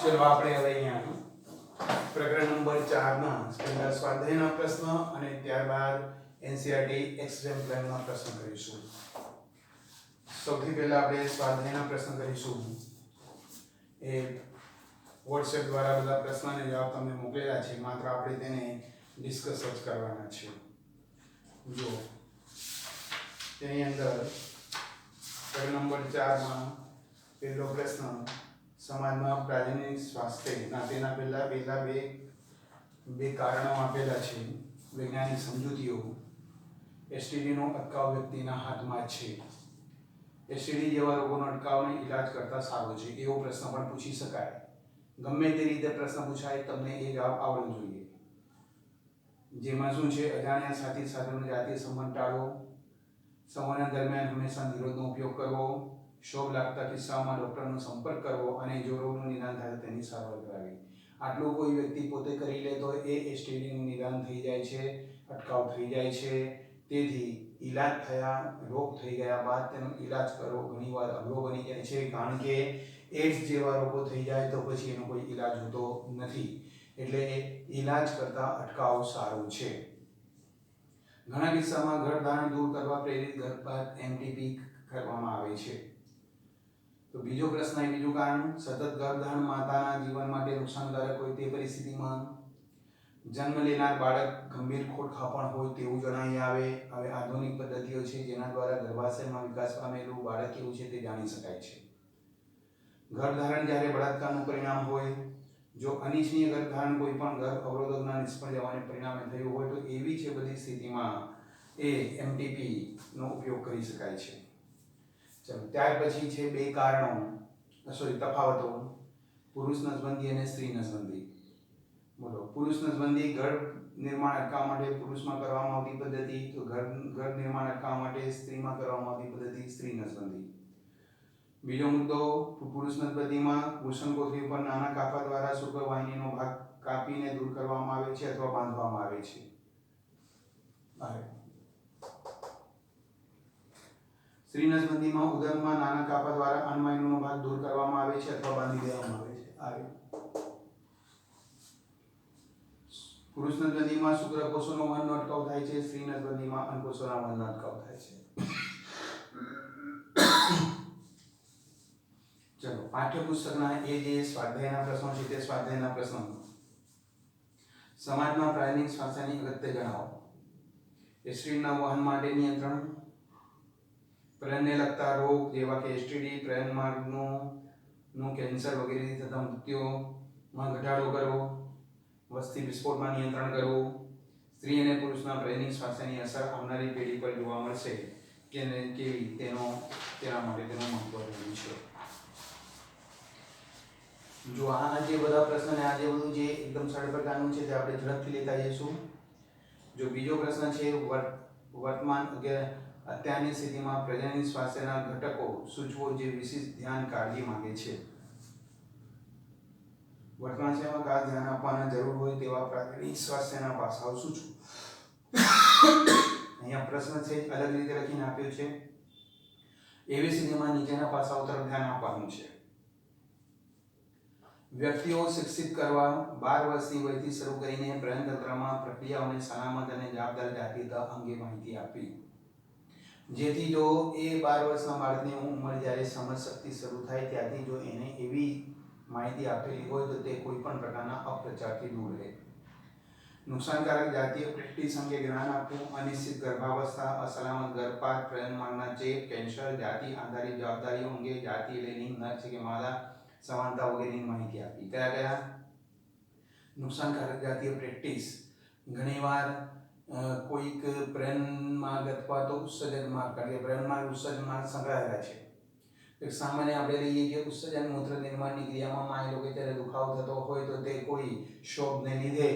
ચલો આપણે હવે અહીંયા પ્રકરણ નંબર 4 ના પહેલા સ્વાધ્યાયના પ્રશ્ન અને ત્યારબાદ એનસીઈઆરટી એક્ઝામ પ્લાનના પ્રશ્ન કરીશું. સૌથી પહેલા આપણે સ્વાધ્યાયના પ્રશ્ન કરીશું. એ WhatsApp દ્વારા બધા પ્રશ્નોને જવાબ તમને મોકલેલા છે, માત્ર આપણે તેને ડિસ્કસ જ કરવાના છે. જો તેની અંદર પ્રકરણ નંબર 4 માં પહેલો પ્રશ્ન, સમાજમાં પ્રાણીની સ્વાસ્થ્ય તેના પહેલા બે કારણો આપેલા છે. વૈજ્ઞાનિક સમજૂતીઓ. એસટીડીનો અટકાવ વ્યક્તિના હાથમાં છે. એસટીડી જેવા રોગોનો અટકાવને ઈલાજ કરતા સારો છે, એવો પ્રશ્ન પણ પૂછી શકાય. ગમે તે રીતે પ્રશ્ન પૂછાય, તમને એ જવાબ આવડવો જોઈએ. જેમાં શું છે, અજાણ્યા સાથી સાથેનો જાતીય સંબંધ ટાળવો, સંવહન દરમિયાન હંમેશા નિરોધનો ઉપયોગ કરવો, શોભ લાગતા કિસ્સામાં ડોક્ટરનો સંપર્ક કરવો અને જો રોગનું નિદાન થાય તેની સારવાર કરાવવી. આટલું કોઈ વ્યક્તિ પોતે કરી લે તો એ એસટીડીનું નિદાન થઈ જાય છે, અટકાવ થઈ જાય છે. તેથી ઈલાજ થયા, રોગ થઈ ગયા બાદ તેનો ઈલાજ કરવો ઘણીવાર અઘરો બની જાય છે, કારણ કે એડ્સ જેવા રોગો થઈ જાય તો પછી એનો કોઈ ઈલાજ હોતો નથી. એટલે ઈલાજ કરતા અટકાવ સારું છે. ઘણા કિસ્સામાં ગર્ભધારણ દૂર કરવા પ્રેરિત ગર્ભપાત એમટીપી કરવામાં આવે છે. તો બીજો પ્રશ્ન, બીજું કારણ, સતત ગર્ભધારણ માતાના જીવન માટે નુકસાનકારક હોય તે પરિસ્થિતિમાં. જન્મ લેનાર બાળક ગંભીર ખોડખાપણ હોય તેવું જણાઈ આવે. હવે આધુનિક પદ્ધતિઓ છે જેના દ્વારા ગર્ભાશયમાં વિકાસ પામેલું બાળક કેવું છે તે જાણી શકાય છે. ગર્ભધારણ જ્યારે બળાત્કારનું પરિણામ હોય, જો અનિચ્છનીય ગર્ભધારણ કોઈ પણ ગર્ભ અવરોધકના નિષ્ફળ જવાને પરિણામે થયું હોય તો એવી છે બધી સ્થિતિમાં એ એમટીપી નો ઉપયોગ કરી શકાય છે. ચલો, ત્યાર પછી છે બે કારણો, તફાવતો, પુરુષ નસબંધી અને સ્ત્રી નસબંધી. બોલો, પુરુષ નસબંધી ગર્ભ નિર્માણ અટકાવવા માટે પુરુષમાં કરવામાં આવતી પદ્ધતિ, તો ગર્ભ નિર્માણ અટકાવવા માટે સ્ત્રીમાં કરવામાં આવતી પદ્ધતિ સ્ત્રી નસબંધી. બીજો મુદ્દો, પુરુષ નસબંધીમાં વૃષણકોથળી ઉપર નાના કાપા દ્વારા શુક્રવાહિનીનો ભાગ કાપીને દૂર કરવામાં આવે છે અથવા બાંધવામાં આવે છે. સ્ત્રી નસબંધીમાં ઉદરમાં નાના કાપા દ્વારા અન્નવાહિનીનો ભાગ દૂર કરવામાં આવે છે અથવા બાંધી દેવામાં આવે છે. પુરુષ નસબંધીમાં શુક્રકોષોનો વહનનો અટકાવ થાય છે, સ્ત્રી નસબંધીમાં અંડકોષોના વહનનો અટકાવ થાય છે. ચલો, પાઠ્યપુસ્તકના એ જે સ્વાધ્યાયના પ્રશ્નો છે તે સ્વાધ્યાયના પ્રશ્નો. સમાજમાં પ્રાથમિક સ્વાસ્થ્યની અગત્ય જણાવો. એસટીડીના વહન માટે નિયંત્રણ, પ્રજનનને લગતા રોગ જેવા કે એસટીડી, પ્રજનન માર્ગનું કેન્સર વગેરેથી થતા મૃત્યુમાં ઘટાડો કરવો, વસ્તી વિસ્ફોટમાં નિયંત્રણ કરવું, સ્ત્રી અને પુરુષના પ્રાથમિક સ્વાસ્થ્યની અસર આવનારી પેઢી પર જોવા મળશે કે કેવી તેના માટે તેનું મહત્વ રહેલું છે. જો આ જે બધા પ્રશ્ન ને આ જે બધું જે એકદમ સરળ પ્રકારનું છે તે આપણે ઝડપથી લેતા જઈશું. જો બીજો પ્રશ્ન છે, વર્તમાન કે અત્યારની સ્થિતિમાં પ્રજનન સ્વાસ્થ્યના ઘટકો સૂચવો જે વિશિષ્ટ ધ્યાન કાળજી માંગે છે. વર્તમાન સમયમાં ખાસ ધ્યાન આપવાના જરૂર હોય તેવા પ્રાથમિક સ્વાસ્થ્યના પાસાઓ સૂચવો. અહીંયા પ્રશ્ન છે અલગ રીતે લખીને આપ્યો છે. એવી સ્થિતિમાં નીચેના પાસાઓ તરફ ધ્યાન આપવાનું છે. વ્યક્તિઓ શિક્ષિત કરવા 12 વર્ષની વયથી શરૂ કરીને પ્રજનનતંત્રમાં પ્રક્રિયાઓને સલામત અને જવાબદાર જાતીયતા અંગે માહિતી આપવી, જેથી જો એ 12 વર્ષના બાળકની ઉંમર જ્યારે સમજ શક્તિ શરૂ થાય ત્યાંથી જો એને એવી માહિતી આપેલી હોય તો તે કોઈ પણ પ્રકારના અપ્રચારથી દૂર રહે. નુકસાનકારક જાતીય પ્રેક્ટિસ અંગે જ્ઞાન આપવું, અનિશ્ચિત ગર્ભાવસ્થા, અસલામત ગર્ભપાત, પ્રજનન માર્ગના ચેપ, કેન્સર, જાતિ આધારિત જવાબદારીઓ અંગે, જાતીય લિંગ, નર છે કે માદા, સમાનતા વગેરેની માહિતી આપી. કયા નુકસાનકારક જાતીય પ્રેક્ટિસ? ઘણીવાર કોઈક પ્રજનન માર્ગ અથવા તો ઉત્સર્જન માર્ગ, કારણ કે પ્રજનન માર્ગ ઉત્સર્જન માર્ગ સંકળાયેલા છે. એક સામાન્ય આપણે લઈએ કે ઉત્સર્જન મૂત્ર નિર્માણની ક્રિયામાં માની લો કે ત્યારે દુખાવો થતો હોય તો તે કોઈ શોભને લીધે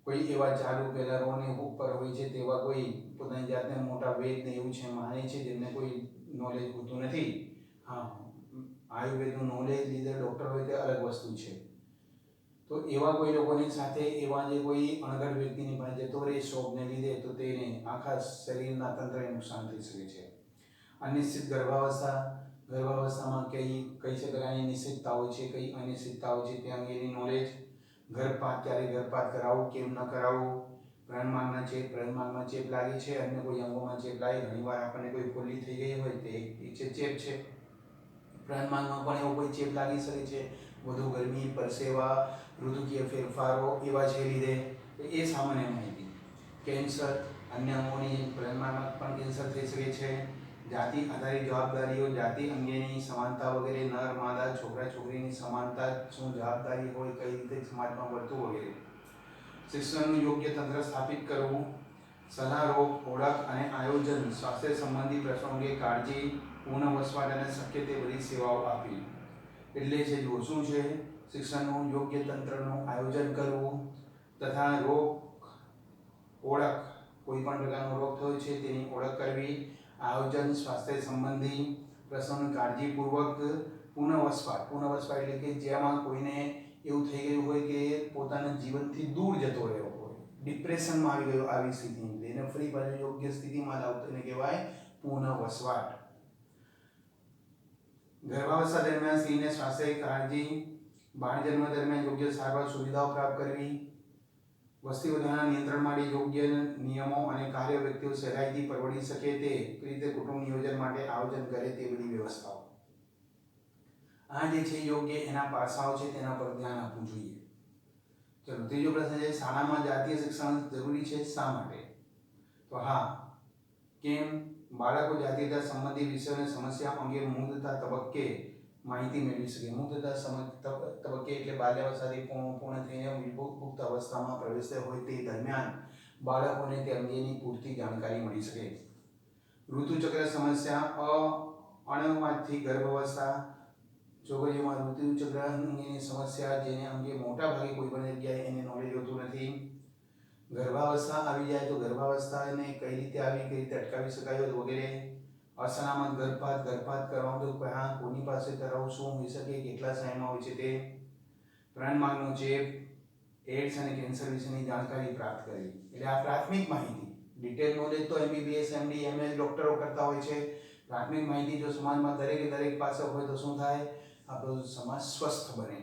કોઈ એવા ચાલુ પેલા રોડની ઉપર હોય છે તેવા કોઈ પોતાની જાતને મોટા વેદ ને એવું છે માને છે જેમને કોઈ નોલેજ હોતું નથી. હા, આયુર્વેદનું નોલેજ લીધે ડૉક્ટર હોય તે અલગ વસ્તુ છે. તો એવા કોઈ લોકોની સાથે એવા જે કોઈ અણઘડ વ્યક્તિની પાસે જતો રહે શોભને લીધે તો તેને આખા શરીરના તંત્રને નુકસાન થઈ શકે છે. અનિશ્ચિત ગર્ભાવસ્થા, ગર્ભાવસ્થામાં કઈ પ્રકારની નિશ્ચિતતાઓ છે, કઈ અનિશ્ચિતતાઓ છે તે અંગેની નોલેજ, ગર્ભપાત ક્યારે ગર્ભપાત કરાવવું, કેમ ન કરાવવું, પ્રાણમાર્ગમાં ચેપ લાગે છે, અન્ય કોઈ અંગોમાં ચેપ લાગે, ઘણીવાર આપણને કોઈ ફોલ્લી થઈ ગઈ હોય તે એક ચેપ છે. પ્રાણમાર્ગમાં પણ એવો કોઈ ચેપ લાગી શકે છે, વધુ ગરમી, પરસેવા, ઋતુકીય ફેરફારો એવા છે લીધે એ સામાન્ય માહિતી. કેન્સર, અન્ય અંગોની પ્રાણમાર્ગમાં પણ કેન્સર થઈ શકે છે. જાતિ આધારિત જવાબદારીઓ, જાતિ અંગેની સમાનતા વગેરે, નર માદા, છોકરા છોકરીની સમાનતા, શું જવાબદારી હોય, કઈ રીતે સમાજમાં વર્તવું વગેરે. શિક્ષણનું યોગ્ય તંત્ર સ્થાપિત કરવું, સલાહ, રોગ, ઓળખ અને આયોજન, સ્વાસ્થ્ય સંબંધી પ્રશ્નો અંગે કાળજી, પૂર્ણ વસવાટ અને શક્ય તે બધી સેવાઓ આપવી. એટલે છે જો શું છે, શિક્ષણનું યોગ્ય તંત્રનું આયોજન કરવું તથા રોગ, ઓળખ, કોઈ પણ પ્રકારનો રોગ થયો છે તેની ઓળખ કરવી, આયોજન, સ્વાસ્થ્ય સંબંધી પ્રશ્નોની કાળજીપૂર્વક, પૂર્ણ વસવાટ એટલે કે જેમાં કોઈને એવું થઈ ગયું હોય કે પોતાના જીવનથી દૂર જતો રહ્યો હોય, ડિપ્રેશનમાં આવી ગયો, આવી સ્થિતિ એને ફરી પાછું યોગ્ય સ્થિતિમાં લાવતો એને કહેવાય પૂર્ણ વસવાટ. ગર્ભાવસ્થા દરમિયાન સ્ત્રીને સ્વાસ્થ્ય કાળજી, બાળ જન્મ દરમિયાન યોગ્ય સારવાર સુવિધાઓ પ્રાપ્ત કરવી, વસ્તી વધારાના નિયંત્રણ માટે યોગ્ય નિયમો અને કાર્ય વ્યક્તિઓ સહેલાઈથી પરવડી શકે તે રીતે કુટુંબ નિયોજન માટે આયોજન કરે તે બધી વ્યવસ્થાઓ. આ જે છે યોગ્ય એના પાસાઓ છે તેના પર ધ્યાન આપવું જોઈએ. ચલો ત્રીજો પ્રશ્ન છે, શાળામાં જાતીય શિક્ષણ જરૂરી છે, શા માટે? તો હા, કેમ? બાળકો જાતીયતા સંબંધી વિષયોની સમસ્યા અંગે મુગ્ધતા તબક્કે માહિતી મેળવી શકે. મુગ્ધતા તબક્કે એટલે બાલ્યાવસ્થાથી પૂર્ણ થઈને પુખ્ત અવસ્થામાં પ્રવેશતા હોય તે દરમિયાન બાળકોને તે અંગેની પૂરતી જાણકારી મળી શકે. ઋતુચક્ર સમસ્યા, અણુવાથી ગર્ભાવસ્થા, છોકરીઓમાં ઋતુચક્ર અંગેની સમસ્યા જેને અંગે મોટા ભાગે કોઈ પણ જગ્યાએ એને નોલેજ હોતું નથી. ગર્ભાવસ્થા આવી જાય તો ગર્ભાવસ્થાને કઈ રીતે આવી, કઈ રીતે અટકાવી શકાય વગેરે. અસલામત ગર્ભપાત કરવાનું તો ક્યાં, કોની પાસે કરાવવું, શું હોઈ શકે, કેટલા સમયમાં હોય છે તે. પ્રાણમાર્ગનો ચેપ, એડ્સ અને કેન્સર વિશેની જાણકારી પ્રાપ્ત કરવી. એટલે આ પ્રાથમિક માહિતી. ડિટેલ નોલેજ તો MBBS, MD, MS ડોક્ટરો કરતા હોય છે. પ્રાથમિક માહિતી જો સમાજમાં દરેક પાસે હોય તો શું થાય, આપણો સમાજ સ્વસ્થ બને.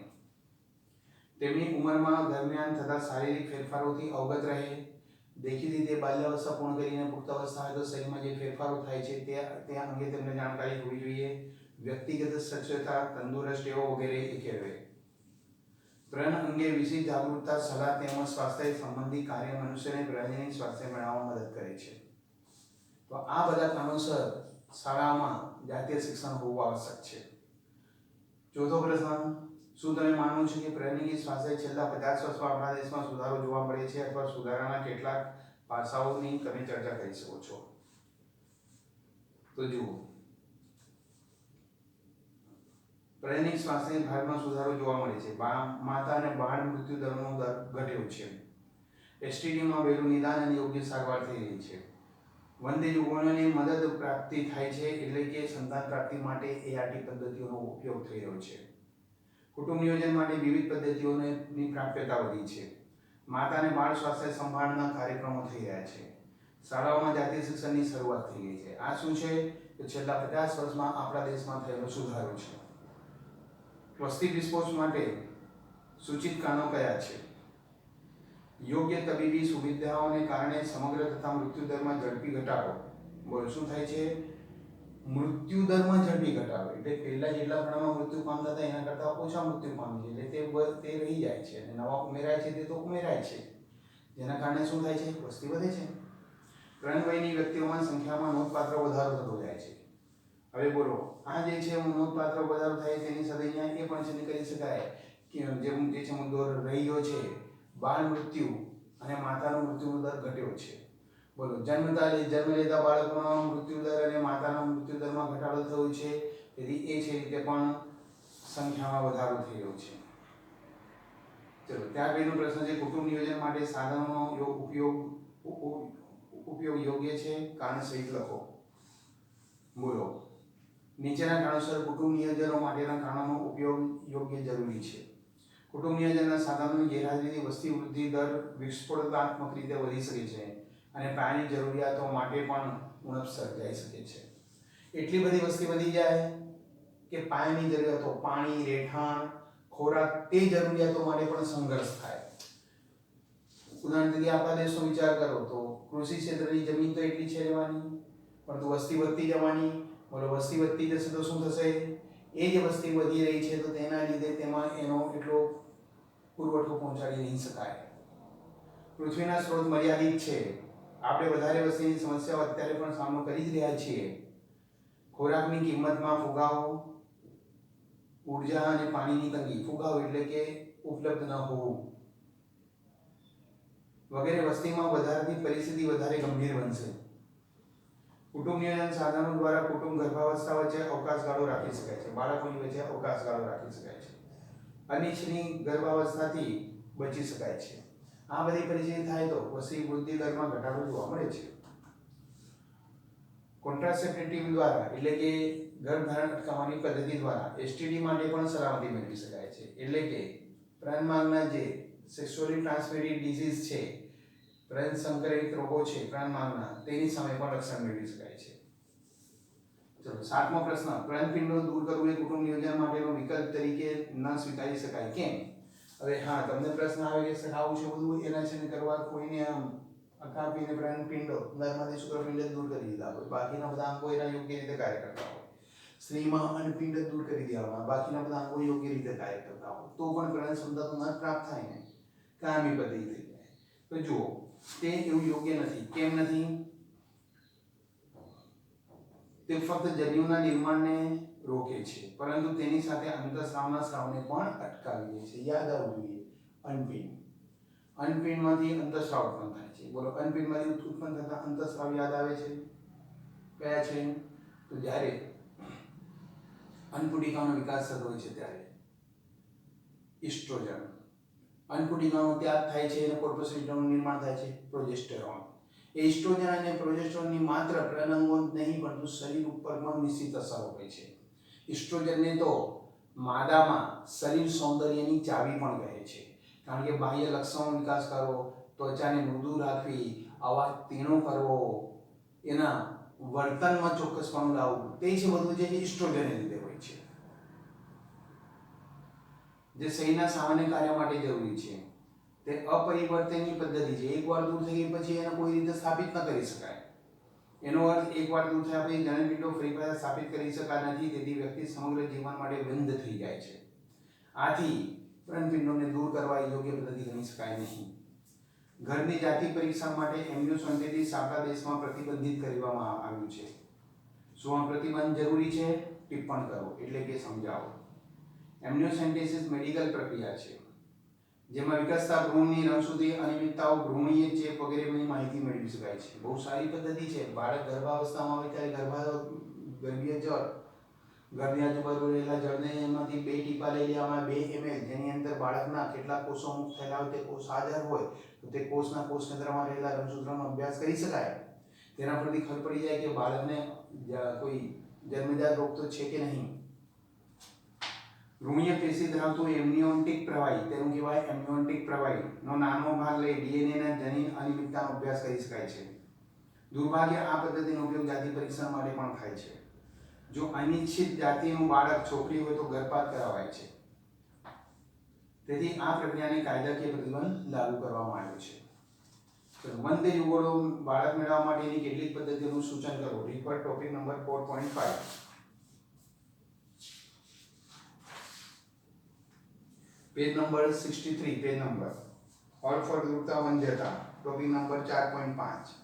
તેમની ઉંમરમાં દરમિયાન થતા શારીરિક ફેરફારોથી અવગત રહે. દેખીતી રીતે બાલ્યાવસ્થા પૂર્ણ કરીને પુખ્ત અવસ્થા હોય તો શરીરમાં જે ફેરફારો થાય છે તે અંગે તેમને જાણકારી હોવી જોઈએ. વ્યક્તિગત સ્વચ્છતા, તંદુરસ્ત ટેવો વગેરે એ કહેવાય. પ્રાણ અંગે વિશેષ જાગૃતતા, સલાહ તેમજ સ્વાસ્થ્ય સંબંધી કાર્ય મનુષ્યને પ્રજનન સ્વાસ્થ્ય મેળવવામાં મદદ કરે છે. તો આ બધા કારણોસર શાળામાં જાતીય શિક્ષણ હોવું આવશ્યક છે. ચોથો પ્રશ્ન, શું તમે માનો છો કે પ્રજનન સ્વાસ્થ્ય છેલ્લા 50 વર્ષમાં આપણા દેશમાં સુધારો જોવા મળે છે અથવા સુધારાના કેટલાક પાસાઓની તમે ચર્ચા કરી શકો છો? તો જુઓ, પ્રજનન સ્વાસ્થ્ય ભાગમાં સુધારો જોવા મળે છે. માતા અને બાળ મૃત્યુ દરનો દર ઘટ્યો છે. STDમાં વહેલું નિદાન અને યોગ્ય સારવાર થઈ રહી છે. વંદે યુવાનોને મદદ પ્રાપ્તિ થાય છે, એટલે કે સંતાન પ્રાપ્તિ માટે ART પદ્ધતિઓનો ઉપયોગ થઈ રહ્યો છે. કુટુંબ નિયોજન માટે વિવિધ પદ્ધતિઓની પ્રાપ્યતા વધી છે. માતા અને બાળ સ્વાસ્થ્ય સંભાળના કાર્યક્રમો થઈ રહ્યા છે. શાળાઓમાં જાતીય શિક્ષણની શરૂઆત થઈ ગઈ છે. આ શું છે? તો છેલ્લા 50 વર્ષમાં આપણા દેશમાં થયેલો સુધારો છે. વસ્તી વિસ્ફોટ માટે સૂચિત કારણો કયા છે? યોગ્ય તબીબી સુવિધાઓને કારણે સમગ્ર તથા મૃત્યુદરમાં ઝડપી ઘટાડો. બોલો શું થાય છે? મૃત્યુદરમાં ઝડપી ઘટાડો. એટલે પહેલા જેટલા પ્રમાણમાં મૃત્યુ પામતા હતા એના કરતાં ઓછા મૃત્યુ પામે છે. એટલે તે રહી જાય છે અને નવા ઉમેરાય છે તે તો ઉમેરાય છે. જેના કારણે શું થાય છે? વસ્તી વધે છે. ત્રણ વયની વ્યક્તિઓમાં સંખ્યામાં નોંધપાત્ર વધારો થતો જાય છે. હવે બોલો, આ જે છે નોંધપાત્ર વધારો થાય તેની સાથે અહીંયા એ પણ છે કરી શકાય કે જે છે મુદ્દો રહી ગયો છે, બાળ મૃત્યુ અને માતાનો મૃત્યુનો દર ઘટ્યો છે. બોલો, જન્મ લેતા બાળકોનો મૃત્યુ દર અને માતાના મૃત્યુ દરમાં ઘટાડો થયો છે. તેથી એ છે રીતે પણ સંખ્યામાં વધારો થઈ રહ્યો છે. ચલો, ત્યાર પછીનો પ્રશ્ન છે, કુટુંબ નિયોજન માટે સાધનોનો ઉપયોગ યોગ્ય છે? કારણ સહિત લખો. બોલો, નીચેના કારણોસર કુટુંબ નિયોજનો માટેના કારણોનો ઉપયોગ યોગ્ય જરૂરી છે. કુટુંબ નિયોજનના સાધનોની ગેરહાજરીથી વસ્તી વૃદ્ધિ દર વિસ્ફોટનાત્મક રીતે વધી શકે છે અને પાયાની જરૂરિયાતો માટે પણ ઉણપ સર્જાઈ શકે છે. એટલી બધી વસ્તી વધી જાય કે પાયાની જરૂરિયાતો પાણી, રહેઠાણ, ખોરાક તે જરૂરિયાતો માટે પણ સંઘર્ષ થાય. ઉદાહરણ તરીકે આપણા દેશનો વિચાર કરો તો કૃષિ ક્ષેત્રની જમીન તો એટલી છે રહેવાની, પરંતુ વસ્તી વધતી જવાની. બોલો, વસ્તી વધતી જશે તો શું થશે? એ જે વસ્તી વધી રહી છે તો તેના લીધે તેમાં એનો એટલો પુરવઠો પહોંચાડી નહીં શકાય. પૃથ્વીના સ્ત્રોત મર્યાદિત છે. આપણે વધારે વસ્તીની સમસ્યાઓ અત્યારે પણ સામનો કરી જ રહ્યા છીએ. ખોરાકની કિંમતમાં ફુગાવો, ઉર્જા અને પાણીની તંગી. ફુગાવો એટલે કે ઉપલબ્ધ ન હોવું વગેરે વસ્તીમાં વધારાની પરિસ્થિતિ વધારે ગંભીર બનશે. કુટુંબ નિયોજન સાધનો દ્વારા કુટુંબ ગર્ભાવસ્થા વચ્ચે અવકાશગાળો રાખી શકાય છે. બાળકોની વચ્ચે અવકાશગાળો રાખી શકાય છે. અનિચ્છનીય ગર્ભાવસ્થાથી બચી શકાય છે. આ બધી પરિસ્થિતિ થાય તો વસ્તી વૃદ્ધિ દરમાં ઘટાડો જોવા મળે છે. કોન્ટ્રાસેપ્ટિવ દ્વારા એટલે કે ગર્ભધારણ અટકાવવાની પદ્ધતિ દ્વારા એસટીડી માટે પણ સલામતી મેળવી શકાય છે. એટલે કે પ્રાણમાર્ગના જે સેક્સ્યુઅલી ટ્રાન્સમિટેડ ડિઝીઝ છે, પ્રજનન સંક્રમિત રોગો છે પ્રાણમાર્ગના, તેની સામે પણ રક્ષણ મેળવી શકાય છે. ચલો, 7મો પ્રશ્ન. પ્રજનનપિંડો દૂર કરવું એ કુટુંબ નિયોજન માટેનો વિકલ્પ તરીકે ન સ્વીકારી શકાય. કેમ? હવે હા, તમને પ્રશ્ન આવે કે સર આવું છે બધું, એના છે ને કરવા કોઈને કાપીને પ્રજનનપિંડો નરમાંથી શુક્રપિંડ દૂર કરી દીધા હોય, બાકીના બધા અંગો એના યોગ્ય રીતે કાર્ય કરતા હોય. સ્ત્રીમાં અન્નપિંડ દૂર કરી દેવાના, બાકીના બધા અંગો યોગ્ય રીતે કાર્ય કરતા હોય, તો પણ પ્રજનન ક્ષમતા તો ન પ્રાપ્ત થાય ને, કાયમી પદ્ધતિ થઈ જાય. તો જુઓ, તે એવું યોગ્ય નથી. કેમ નથી? તે ફક્ત જન્યુના નિર્માણને રોકે છે, પરંતુ તેની સાથે અંતઃસ્રાવના સ્રાવને પણ અટકાવી દે છે. યાદ આવવું જોઈએ. અનપિંડમાંથી અંતઃસ્રાવ ઉત્પન્ન થાય છે. બોલો, અનપિંડમાંથી ઉત્પન્ન થતા અંતઃસ્રાવ યાદ આવે છે? કયા છે? તો જ્યારે અન્નપુટિકાનો વિકાસ થતો હોય છે ત્યારે ઇસ્ટ્રોજન, અન્નપુટિકાનો ત્યાગ થાય છે અને કોર્પોસ્યુટમનું નિર્માણ થાય છે પ્રોજેસ્ટેરોન. એ ઇસ્ટ્રોજન અને પ્રોજેસ્ટેરોનની માત્ર પ્રજનનંગો નહીં પરંતુ શરીર ઉપર પણ નિશ્ચિત અસર હોય છે. ઇસ્ટ્રોજનને તો માદામાં શરીર સૌંદર્યની ચાવી પણ કહે છે, કારણ કે બાહ્ય લક્ષણોનો વિકાસ કરવો, ત્વચાને મૃદુ રાખવી, અવાજ તીણો કરવો, એના વર્તનમાં ચોક્કસપણું લાવવું, તે છે બધું જે ઇસ્ટ્રોજનને લીધે હોય છે, જે શરીરના સામાન્ય કાર્ય માટે જરૂરી છે. તે અપરિવર્તનીય પદ્ધતિ છે. એકવાર દૂર થઈ ગઈ પછી એને કોઈ રીતે સ્થાપિત ન કરી શકાય. એનો અર્થ એકવાર દૂર થયા પછી જનનપિંડો ફરી પાછા સ્થાપિત કરી શકાતા નથી. તેથી વ્યક્તિ સમગ્ર જીવન માટે બંધ થઈ જાય છે. આથી પ્રજનનપિંડોને દૂર કરવા યોગ્ય પદ્ધતિ ગણી શકાય નહીં. ઘરની જાતિ પરીક્ષણ માટે એમ્નિયોસેન્ટેસિસ આપણા દેશમાં પ્રતિબંધિત કરવામાં આવ્યું છે. શું આ પ્રતિબંધ જરૂરી છે? ટિપ્પણ કરો એટલે કે સમજાવો. એમ્નિયોસેન્ટેસિસ મેડિકલ પ્રક્રિયા છે જેમાં વિકસતા ભ્રૂણની રંગસૂત્રીય અનિયમિતતાઓ, ભ્રૂણીય ચેપ વગેરેની માહિતી મેળવી શકાય છે. બહુ સારી પદ્ધતિ છે. બાળક ગર્ભાવસ્થામાં હોય ત્યારે ગર્ભીય જળ, ગર્ભની આજુબાજુ રહેલા જળને એમાંથી 2 ટીપા લઈ લેવામાં, 2 ml, જેની અંદર બાળકના કેટલા કોષો મુક્ત થયેલા હોય તે કોષ હાજર હોય તો તે કોષના કોષ કેન્દ્રમાં રહેલા રંગસૂત્રનો અભ્યાસ કરી શકાય. તેના પરથી ખબર પડી જાય કે બાળકને કોઈ જન્મજાત રોગ તો છે કે નહીં. ભ્રૂણીય પેશી ધરાવતું એમ્નિયોટિક પ્રવાહી, તેનું કહેવાય એમ્નિયોટિક પ્રવાહીનો નાનો ભાગ લઈ ડીએનએના જનીન અનિયમિતતાનો અભ્યાસ કરી શકાય છે. દુર્ભાગ્ય આ પદ્ધતિનો ઉપયોગ જાતિ પરીક્ષણ માટે પણ થાય છે. જો અનિચ્છિત જાતિનું બાળક છોકરી હોય તો ગર્ભપાત કરાવાય છે. તેથી આ પ્રક્રિયાને કાયદાકીય પ્રતિબંધ લાગુ કરવામાં આવ્યો છે. વંદે યુગળો બાળક મેળવવા માટેની કેટલીક પદ્ધતિઓનું સૂચન કરો. Refer topic number 4.5. Page number 63. Page number all four દૃઢતા વંધ્યતા, ટોપિક નંબર 4.5.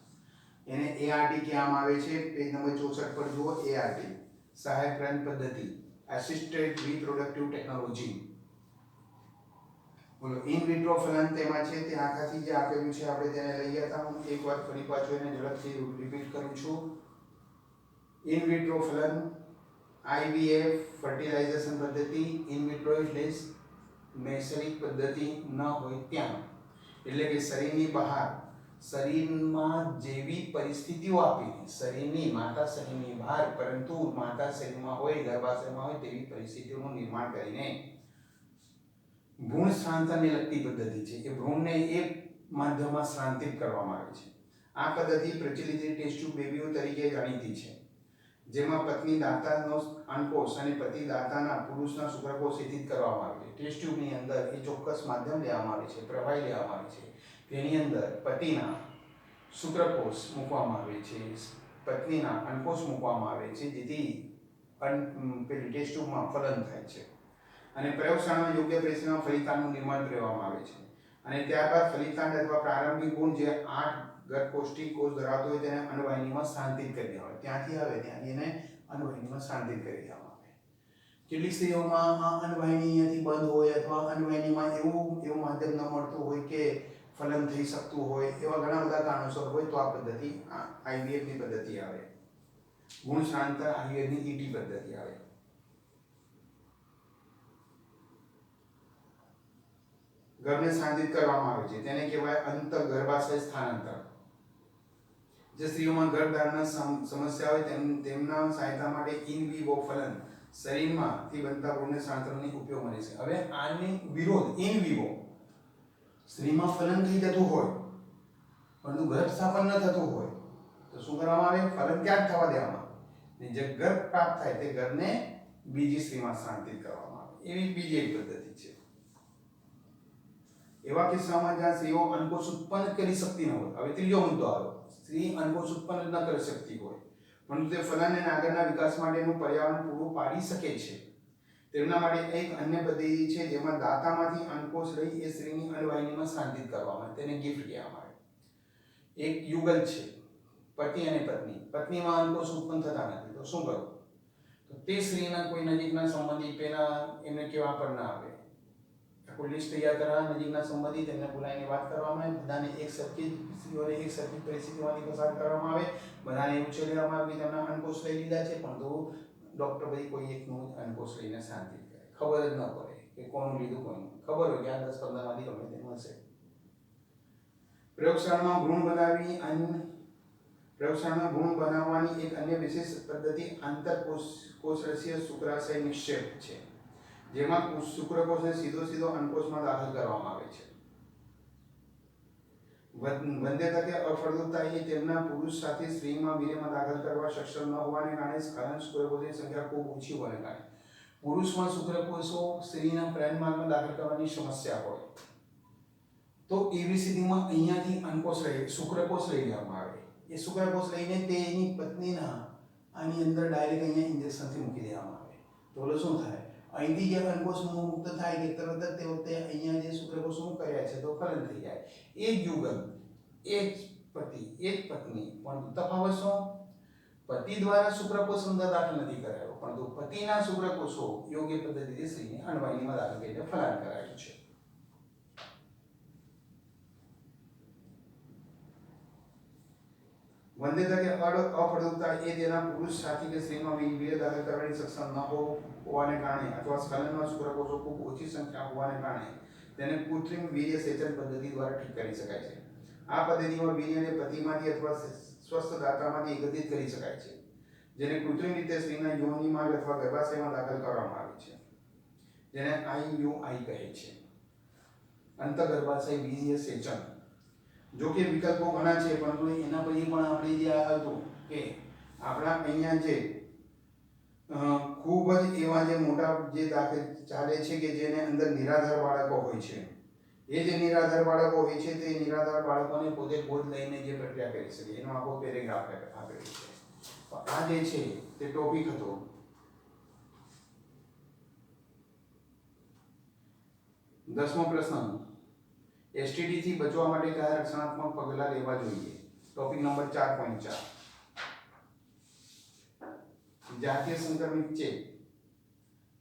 એને એઆરટી કહેવામાં આવે છે. પેજ નંબર 64 પર જુઓ. એઆરટી સહાયક પ્રજનન પદ્ધતિ, અસિસ્ટેડ રિપ્રોડક્ટિવ ટેકનોલોજી. બોલો, ઇન વિટ્રો ફલન તેમાં છે. તે આખાથી જે આપેલું છે આપણે તેને લઈ ગયા હતા. હું એકવાર ફરી પાછું એને ઝડપથી રિપીટ કરું છું. ઇન વિટ્રો ફલન, આઈવીએફ, ફર્ટિલાઇઝેશન પદ્ધતિ. ઇન વિટ્રો એટલે નૈસર્ગિક પદ્ધતિ ન હોય ત્યાં, એટલે કે શરીરની બહાર, શરીરમાં જેવી પરિસ્થિતિઓ આપીને, માતા શરીરની બહાર પરંતુ માતા શરીરમાં હોય, ગર્ભાશયમાં હોય તેવી પરિસ્થિતિઓનું નિર્માણ કરીને ભ્રૂણ સ્થાનાંતરને લગતી પદ્ધતિ છે. એ ભ્રૂણને એક માધ્યમમાં સ્થાનાંતરિત કરવામાં આવે છે. આ પદ્ધતિ પ્રચલિત ટેસ્ટ ટ્યુબ બેબીઓ તરીકે જાણીતી છે. જેમાં પત્ની દાતાનો અંડકોષ અને પતિ દાતાના પુરુષના શુક્રકોષથી જ કરવામાં આવે છે. ટેસ્ટ ટ્યુબની અંદર એ ચોક્કસ માધ્યમ લેવામાં આવે છે, પ્રવાહી લેવામાં આવે છે. તેની અંદર પતિના શુક્રકોષ મૂકવામાં આવે છે, પત્નીના અંડકોષ મૂકવામાં આવે છે, જેથી પેલી ટેસ્ટ ટ્યુબમાં ફલન થાય છે અને પ્રયોગશાળામાં યોગ્ય પરિસ્થિતિમાં ફલિતાંડનું નિર્માણ કરવામાં આવે છે. અને ત્યારબાદ ફલિતાંડ અથવા પ્રારંભિક ગુણ જે 8 ગર્ભકોષ્ઠી કોષ ધરાવતો હોય તેને અંડવાહિનીમાં સ્થાનાંતરિત કરી દેવામાં આવે. ત્યાંથી આવે ત્યાંથી એને અંડવાહિનીમાં સ્થાનાંતરિત કરી દેવામાં આવે. કેટલીક સ્ત્રીઓમાં આ અંડવાહિની અહીંયાથી બંધ હોય અથવા અંડવાહિનીમાં એવું માધ્યમ ન મળતું હોય કે ફલન થઈ શકતું હોય, એવા ઘણા બધા કારણોસર હોય તો આ પદ્ધતિ આઈવીએફની પદ્ધતિ આવે. ગુણ સ્થાનાંતર આઈવીએફની ઈટી પદ્ધતિ આવે. ગર્ભને સ્થાનાંતરિત કરવામાં આવે છે તેને કહેવાય અંતઃગર્ભાશય સ્થાનાંતર. જે સ્ત્રીઓમાં ગર્ભધારણના સમસ્યા હોય તેમના સહાયતા માટે ઇન વિવો ફલન શરીરમાંથી બનતા ગુણને સ્થાનાંતરણની ઉપયોગમાં લેશે. હવે આની વિરોધ ઇન વિવો સ્ત્રીમાં ફલન થઈ જતું હોય પરંતુ ગર્ભ સ્થાપન ન થતું હોય તો શું કરવામાં આવે? ફલન ત્યાં જ થવા દેવામાં આવે. જે ગર્ભ પ્રાપ્ત થાય તે ગર્ભને બીજી સ્ત્રીમાં સ્થાનાંતરિત કરવામાં આવે. એવી બીજી એક પદ્ધતિ છે. એવા કિસ્સામાં જ્યાં સ્ત્રીઓ અંડકોષ ઉત્પન્ન કરી શકતી ન હોય, હવે ત્રીજો મુદ્દો આવ્યો, સ્ત્રી અંડકોષ ઉત્પન્ન ન કરી શકતી હોય પરંતુ તે ફલન અને આગળના વિકાસ માટેનું પર્યાવરણ પૂરું પાડી શકે છે, તેમના માટે એક અન્ય પદ્ધતિ છે જેમાં દાતામાંથી અંડકોષ લઈ એ સ્ત્રીની અંડવાહિનીમાં સ્થાનાંતરિત કરવામાં આવે. તેને ગિફ્ટ કહેવામાં આવે. એક યુગલ છે, પતિ અને પત્ની. પત્નીમાં અંડકોષ ઉત્પન્ન થતા નથી તો શું કરવું? તો તે સ્ત્રીના કોઈ નજીકના સંબંધી પેલા એમને કેવા પર ના આવે, આખું લિસ્ટ તૈયાર કરવા, નજીકના સંબંધી તેમને બોલાવીને વાત કરવામાં આવે, બધાને એક સરખી સ્ત્રીઓને એક સરખી પરિસ્થિતિમાંથી પસાર કરવામાં આવે, બધાને એવું છે લેવામાં આવે કે તેમના અંડકોષ લઈ લીધા છે પરંતુ ડૉક્ટર ભાઈ કોઈ એકનું અંડકોષ લઈને શાંતિ કરે, ખબર જ ન પડે કે કોનું લીધું કોઈનું. ખબર હોય કે આ 10-15માંથી ગમે તેનું હશે. પ્રયોગશાળામાં ભ્રૂણ બનાવવાની એક અન્ય વિશેષ પદ્ધતિ આંતરકોષરસીય શુક્રાશય નિક્ષેપ છે, જેમાં શુક્રકોષને સીધો અંડકોષમાં દાખલ કરવામાં આવે છે. વંધ્યતા કે અફળદ્રુપતા એ તેમના પુરુષ સાથે સ્ત્રીમાં વીર્યમાં દાખલ કરવા સક્ષમ ન હોવાને કારણે સ્ખલન શુક્રકોષની સંખ્યા ખૂબ ઓછી હોવાને કારણે પુરુષમાં શુક્રકોષો સ્ત્રીના પ્રજનનમાર્ગમાં દાખલ કરવાની સમસ્યા હોય તો એવી સ્થિતિમાં અહીંયાથી શુક્રકોષ લઈ લેવામાં આવે. એ શુક્રકોષ લઈને તેની પત્નીના આની અંદર ડાયરેક્ટ અહીંયા ઇન્જેક્શનથી મૂકી દેવામાં આવે તો ઓલો શું થાય? અહીંથી જે અંડકોષ મુક્ત થાય કે તરત જ તે વખતે અહીંયા જે શુક્રકોષ કર્યા છે તો ફલન થઈ જાય. એ જ યુગલ, એ જ પતિ, એ જ પત્ની, પણ તફાવત શું? પતિ દ્વારા શુક્રકોષ અંદર દાખલ નથી કરાયો પરંતુ પતિના શુક્રકોષો યોગ્ય પદ્ધતિથી સ્ત્રીની અંડવાહિનીમાં દાખલ કરીને ફલાણ કરાયું છે. વંધ્યતા કે અફળદ્રુપતા એ તેના પુરુષ સાથી કે સ્ત્રીમાં વીર્ય દાખલ કરવાની સક્ષમ ન હોવાને કારણે અથવા સ્ખલનમાં શુક્રકોષો ખૂબ ઓછી સંખ્યા હોવાને કારણે તેને કૃત્રિમ વીર્ય સેચન પદ્ધતિ દ્વારા ઠીક કરી શકાય છે. આ પદ્ધતિમાં વીર્યને પતિમાંથી અથવા સ્વસ્થ દાતામાંથી એકત્રિત કરી શકાય છે, જેને કૃત્રિમ રીતે સ્ત્રીના યોનિમાર્ગ અથવા ગર્ભાશયમાં દાખલ કરવામાં આવે છે, જેને IUI કહે છે, અંતઃગર્ભાશય વીર્ય સેચન. જો કે વિકલ્પો ઘણા છે પરંતુ એના પછી પણ આપણે જે હતું કે આપણા અહીંયા જે ખૂબ જ એવા જે મોટા જે દાખલ ચાલે છે કે જેને અંદર નિરાધાર બાળકો હોય છે, એ જે નિરાધાર બાળકો હોય છે તે નિરાધાર બાળકોને પોતે ગોદ લઈને જે પ્રક્રિયા કરી શકે એનો આખો પેરેગ્રાફ આપેલો છે. આ જે છે તે ટોપિક હતો. દસમો પ્રશ્ન, STD થી બચવા માટે કયા રક્ષણાત્મક પગલાં લેવા જોઈએ? ટોપિક નંબર 4.4 જાતીય સંક્રમિત ચેપ,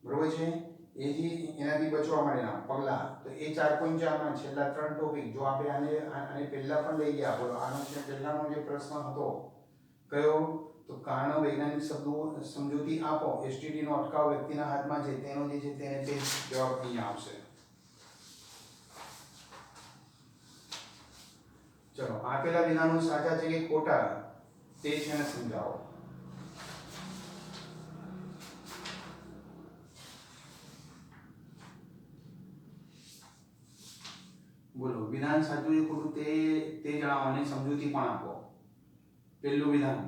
બરોબર છે, એ જે એનાથી બચવા માટેના પગલાં તો એ 4.4 માં છેલ્લા 3 ટોપિક જો આપણે આને પહેલા પણ લઈ ગયા બોલો આનો જે પહેલાનો જે પ્રશ્ન હતો કયો તો કારણ વૈજ્ઞાનિક શબ્દો સમજૂતી આપો, STD નો અટકાવ વ્યક્તિના હાથમાં છે તેનો જે છે તેને તે જવાબ અહીંયા આવશે. ચલો આપેલા વિધાનો સાચા છે કે ખોટા તે છે ને સમજાવો. બોલો વિધાન સાચું કે ખોટું તે જણાવવાની સમજૂતી પણ આપો. પહેલું વિધાન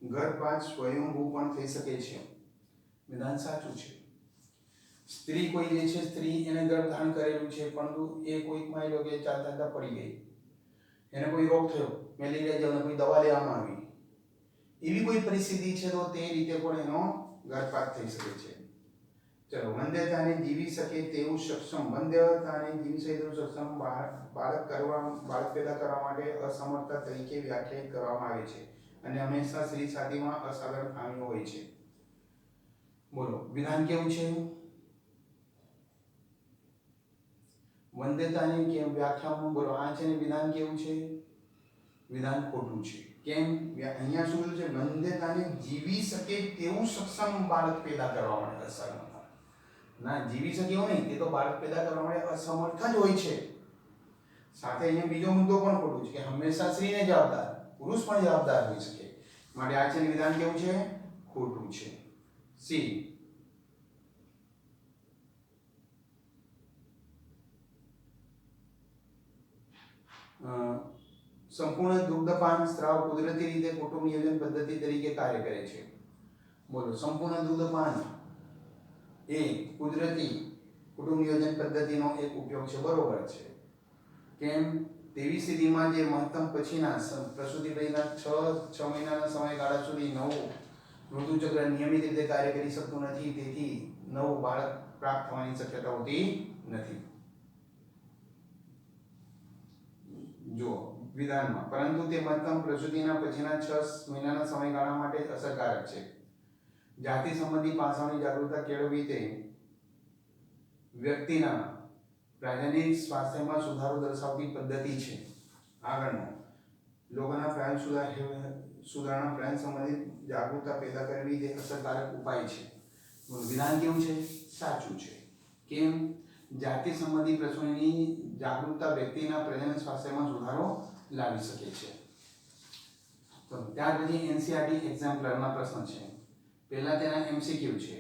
ગર્ભપાત સ્વયંભૂ પણ થઈ શકે છે. વિધાન સાચું છે. સ્ત્રી કોઈ જે છે, સ્ત્રી એને ગર્ભ ધારણ કરેલું છે, પરંતુ એ કોઈક માની લો કે ચાલતા પડી ગઈ, એને કોઈ રોગ થયો, મેલેરિયા જેવો, કોઈ દવા લેવામાં આવી, એવી કોઈ પરિસ્થિતિ છે, તો તે રીતે પણ એનો ગર્ભપાત થઈ શકે છે. ચલો, વંધ્યતાને જીવી શકે તેવું સક્ષમ, વંધ્યતાને જીવી શકે તેવું સક્ષમ બાળક પેદા કરવા માટે અસમર્થતા તરીકે વ્યાખ્યાયિત કરવામાં આવે છે અને હંમેશા સ્ત્રી છાતીમાં અસાધારણ ખામીઓ હોય છે. બોલો, વિધાન કેવું છે? વંધ્યતાની કે વ્યાખ્યામાં બોલો, આ છે ને વિધાન કેવું છે? વિધાન ખોટું છે. કેમ? અહીંયા શું છે? વંધ્યતાને જીવી શકે તેવું સક્ષમ બાળક પેદા કરવા માટે અસમર્થ. ના, જીવી શકે એવું નહીં, તે તો બાળક પેદા કરવા માટે અસમર્થ જ હોય છે. સાથે અહીંયા બીજો મુદ્દો પણ ખોટો છે કે હંમેશા સ્ત્રીને જવાબદાર, પુરુષ પણ જવાબદાર હોઈ શકે. માટે આ છે વિધાન કેવું છે? ખોટું છે. સી. સંપૂર્ણ દુગ્ધપાન સ્ત્રાવ કુદરતી રીતે કુટુંબ નિયોજન પદ્ધતિ તરીકે કાર્ય કરે છે. બોલો, સંપૂર્ણ દુગ્ધપાન એ કુદરતી કુટુંબ નિયોજન પદ્ધતિનો એક ઉપયોગ છે. બરોબર છે. કેમ? તેવી સ્થિતિમાં જે મહત્તમ પછીના પ્રસૂતિ પછીના 6 મહિનાના સમયગાળા સુધી નવું ઋતુચક્ર નિયમિત રીતે કાર્ય કરી શકતું નથી, તેથી નવું બાળક પ્રાપ્ત થવાની શક્યતા હોતી નથી. જો વિધાનમાં, પરંતુ તે મહત્તમ પ્રસૂતિના પછીના 6 મહિનાના સમયગાળા માટે અસરકારક છે. જાતિ સંબંધી પાસાઓની જાગૃતતા કેળવવી તે વ્યક્તિના પ્રાગૈનિક સ્વાસ્થ્યમાં સુધારો દર્શાવતી પદ્ધતિ છે. આગળનો, લોકોના પ્રાણ સુધારણા પ્રાણ સંબંધિત જાગૃતતા પેદા કરવી તે અસરકારક ઉપાય છે. વિધાન કેવું છે? સાચું છે. કેમ? જાતિ સંબંધી પ્રશ્નોની જાગૃતતા વ્યક્તિના પ્રજનન સ્વાસ્થ્યમાં સુધારો લાવી શકે છે. તો ત્યાર પછી એનસીઆરટી એક્ઝામ્પલરના પ્રશ્ન છે. પહેલા તેના એમસીક્યુ છે.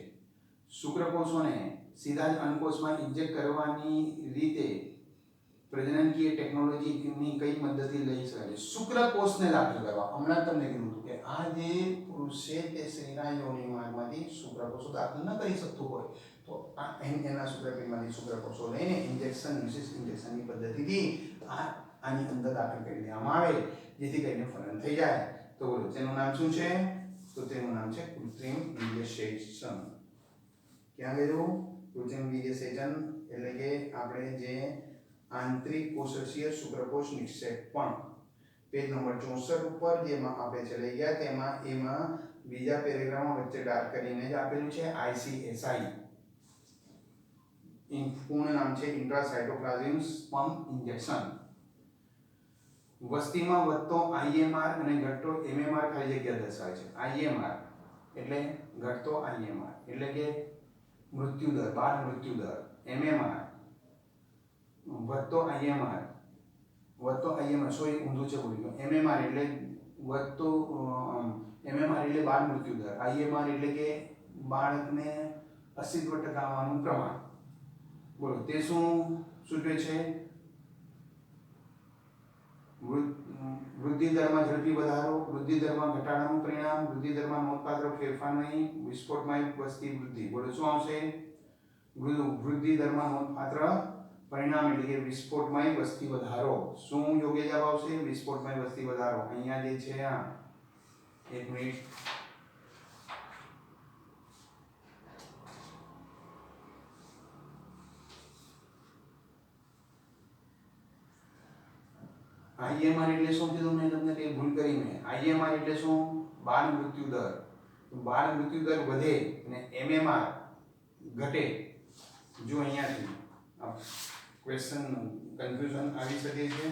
શુક્રકોષોને સીધા જ અંડકોષમાં ઇન્જેક્ટ કરવાની રીતે પ્રજનનકીય ટેકનોલોજીની કઈ પદ્ધતિ લઈ શકાય? શુક્રકોષને દાખલ કરવા. હમણાં તમને કીધું હતું કે આ જે પુરુષ છે તે સ્ત્રીના યોનિમાંથી શુક્રકોષો દાખલ ન કરી શકતું હોય, તો આ એના શુક્રપિંડમાંથી શુક્રકોષો લઈને ઇન્જેક્શન, વિશિષ્ટ ઇન્જેક્શનની પદ્ધતિથી આની અંદર દાખલ કરી દેવામાં આવે, જેથી કરીને ફલન થઈ જાય. તો બોલો, તેનું નામ શું છે? તો તેનું નામ છે કૃત્રિમ વીર્યસેચન. ક્યાં ગયું? કૃત્રિમ વીર્યસેચન એટલે કે આપણે જે આંતરિક કોષીય શુક્રકોષ નિક્ષેપણ, પેજ નંબર 64 ઉપર જેમાં આપણે ચલાઈ ગયા તેમાં એમાં બીજા પેરેગ્રાફમાં વચ્ચે ડાર્ક કરીને જ આપેલું છે ICSI. પૂર્ણ નામ છે ઇન્ટ્રાસાઇટોપ્લાઝમિક સ્પર્મ ઇન્જેક્શન. વસ્તીમાં વધતો IMR અને ઘટતો MMR ખાલી જગ્યા દર્શાવે છે. IMR એટલે ઘટતો IMR એટલે કે મૃત્યુદર, બાળ મૃત્યુદર. MMR વધતો IMR, સોરી ઊંધું છે બોલી ગયો. MMR એટલે વધતો MMR એટલે બાળ મૃત્યુદર, IMR એટલે કે બાળકને અસ્તિત્વ ટકાવવાનું પ્રમાણ. બોલો, તે શું સૂચવે છે? વૃદ્ધિ દરમાં ઝડપી વધારો, વૃદ્ધિ દરમાં ઘટાડાનું પરિણામ, વૃદ્ધિ દરમાં નોંધપાત્ર ફેરફાર નહીં, વિસ્ફોટમાં વસ્તી વૃદ્ધિ. બોલો, શું આવશે? વૃદ્ધિ દરમાં નોંધપાત્ર પરિણામ એટલે કે વિસ્ફોટમાં વસ્તી વધારો. શું યોગ્ય જવાબ આવશે? વિસ્ફોટમાં વસ્તી વધારો. અહીંયા જે છે આ 1 મિનિટ. IMR એટલે શું કીધું મેં તમને? કે ભૂલ કરી મેં. IMR એટલે શું? બાળ મૃત્યુ દર. બાળ મૃત્યુ દર વધે અને MMR ઘટે. જો અહીંયાથી ક્વેશ્ચન કન્ફ્યુઝન આવી શકે છે.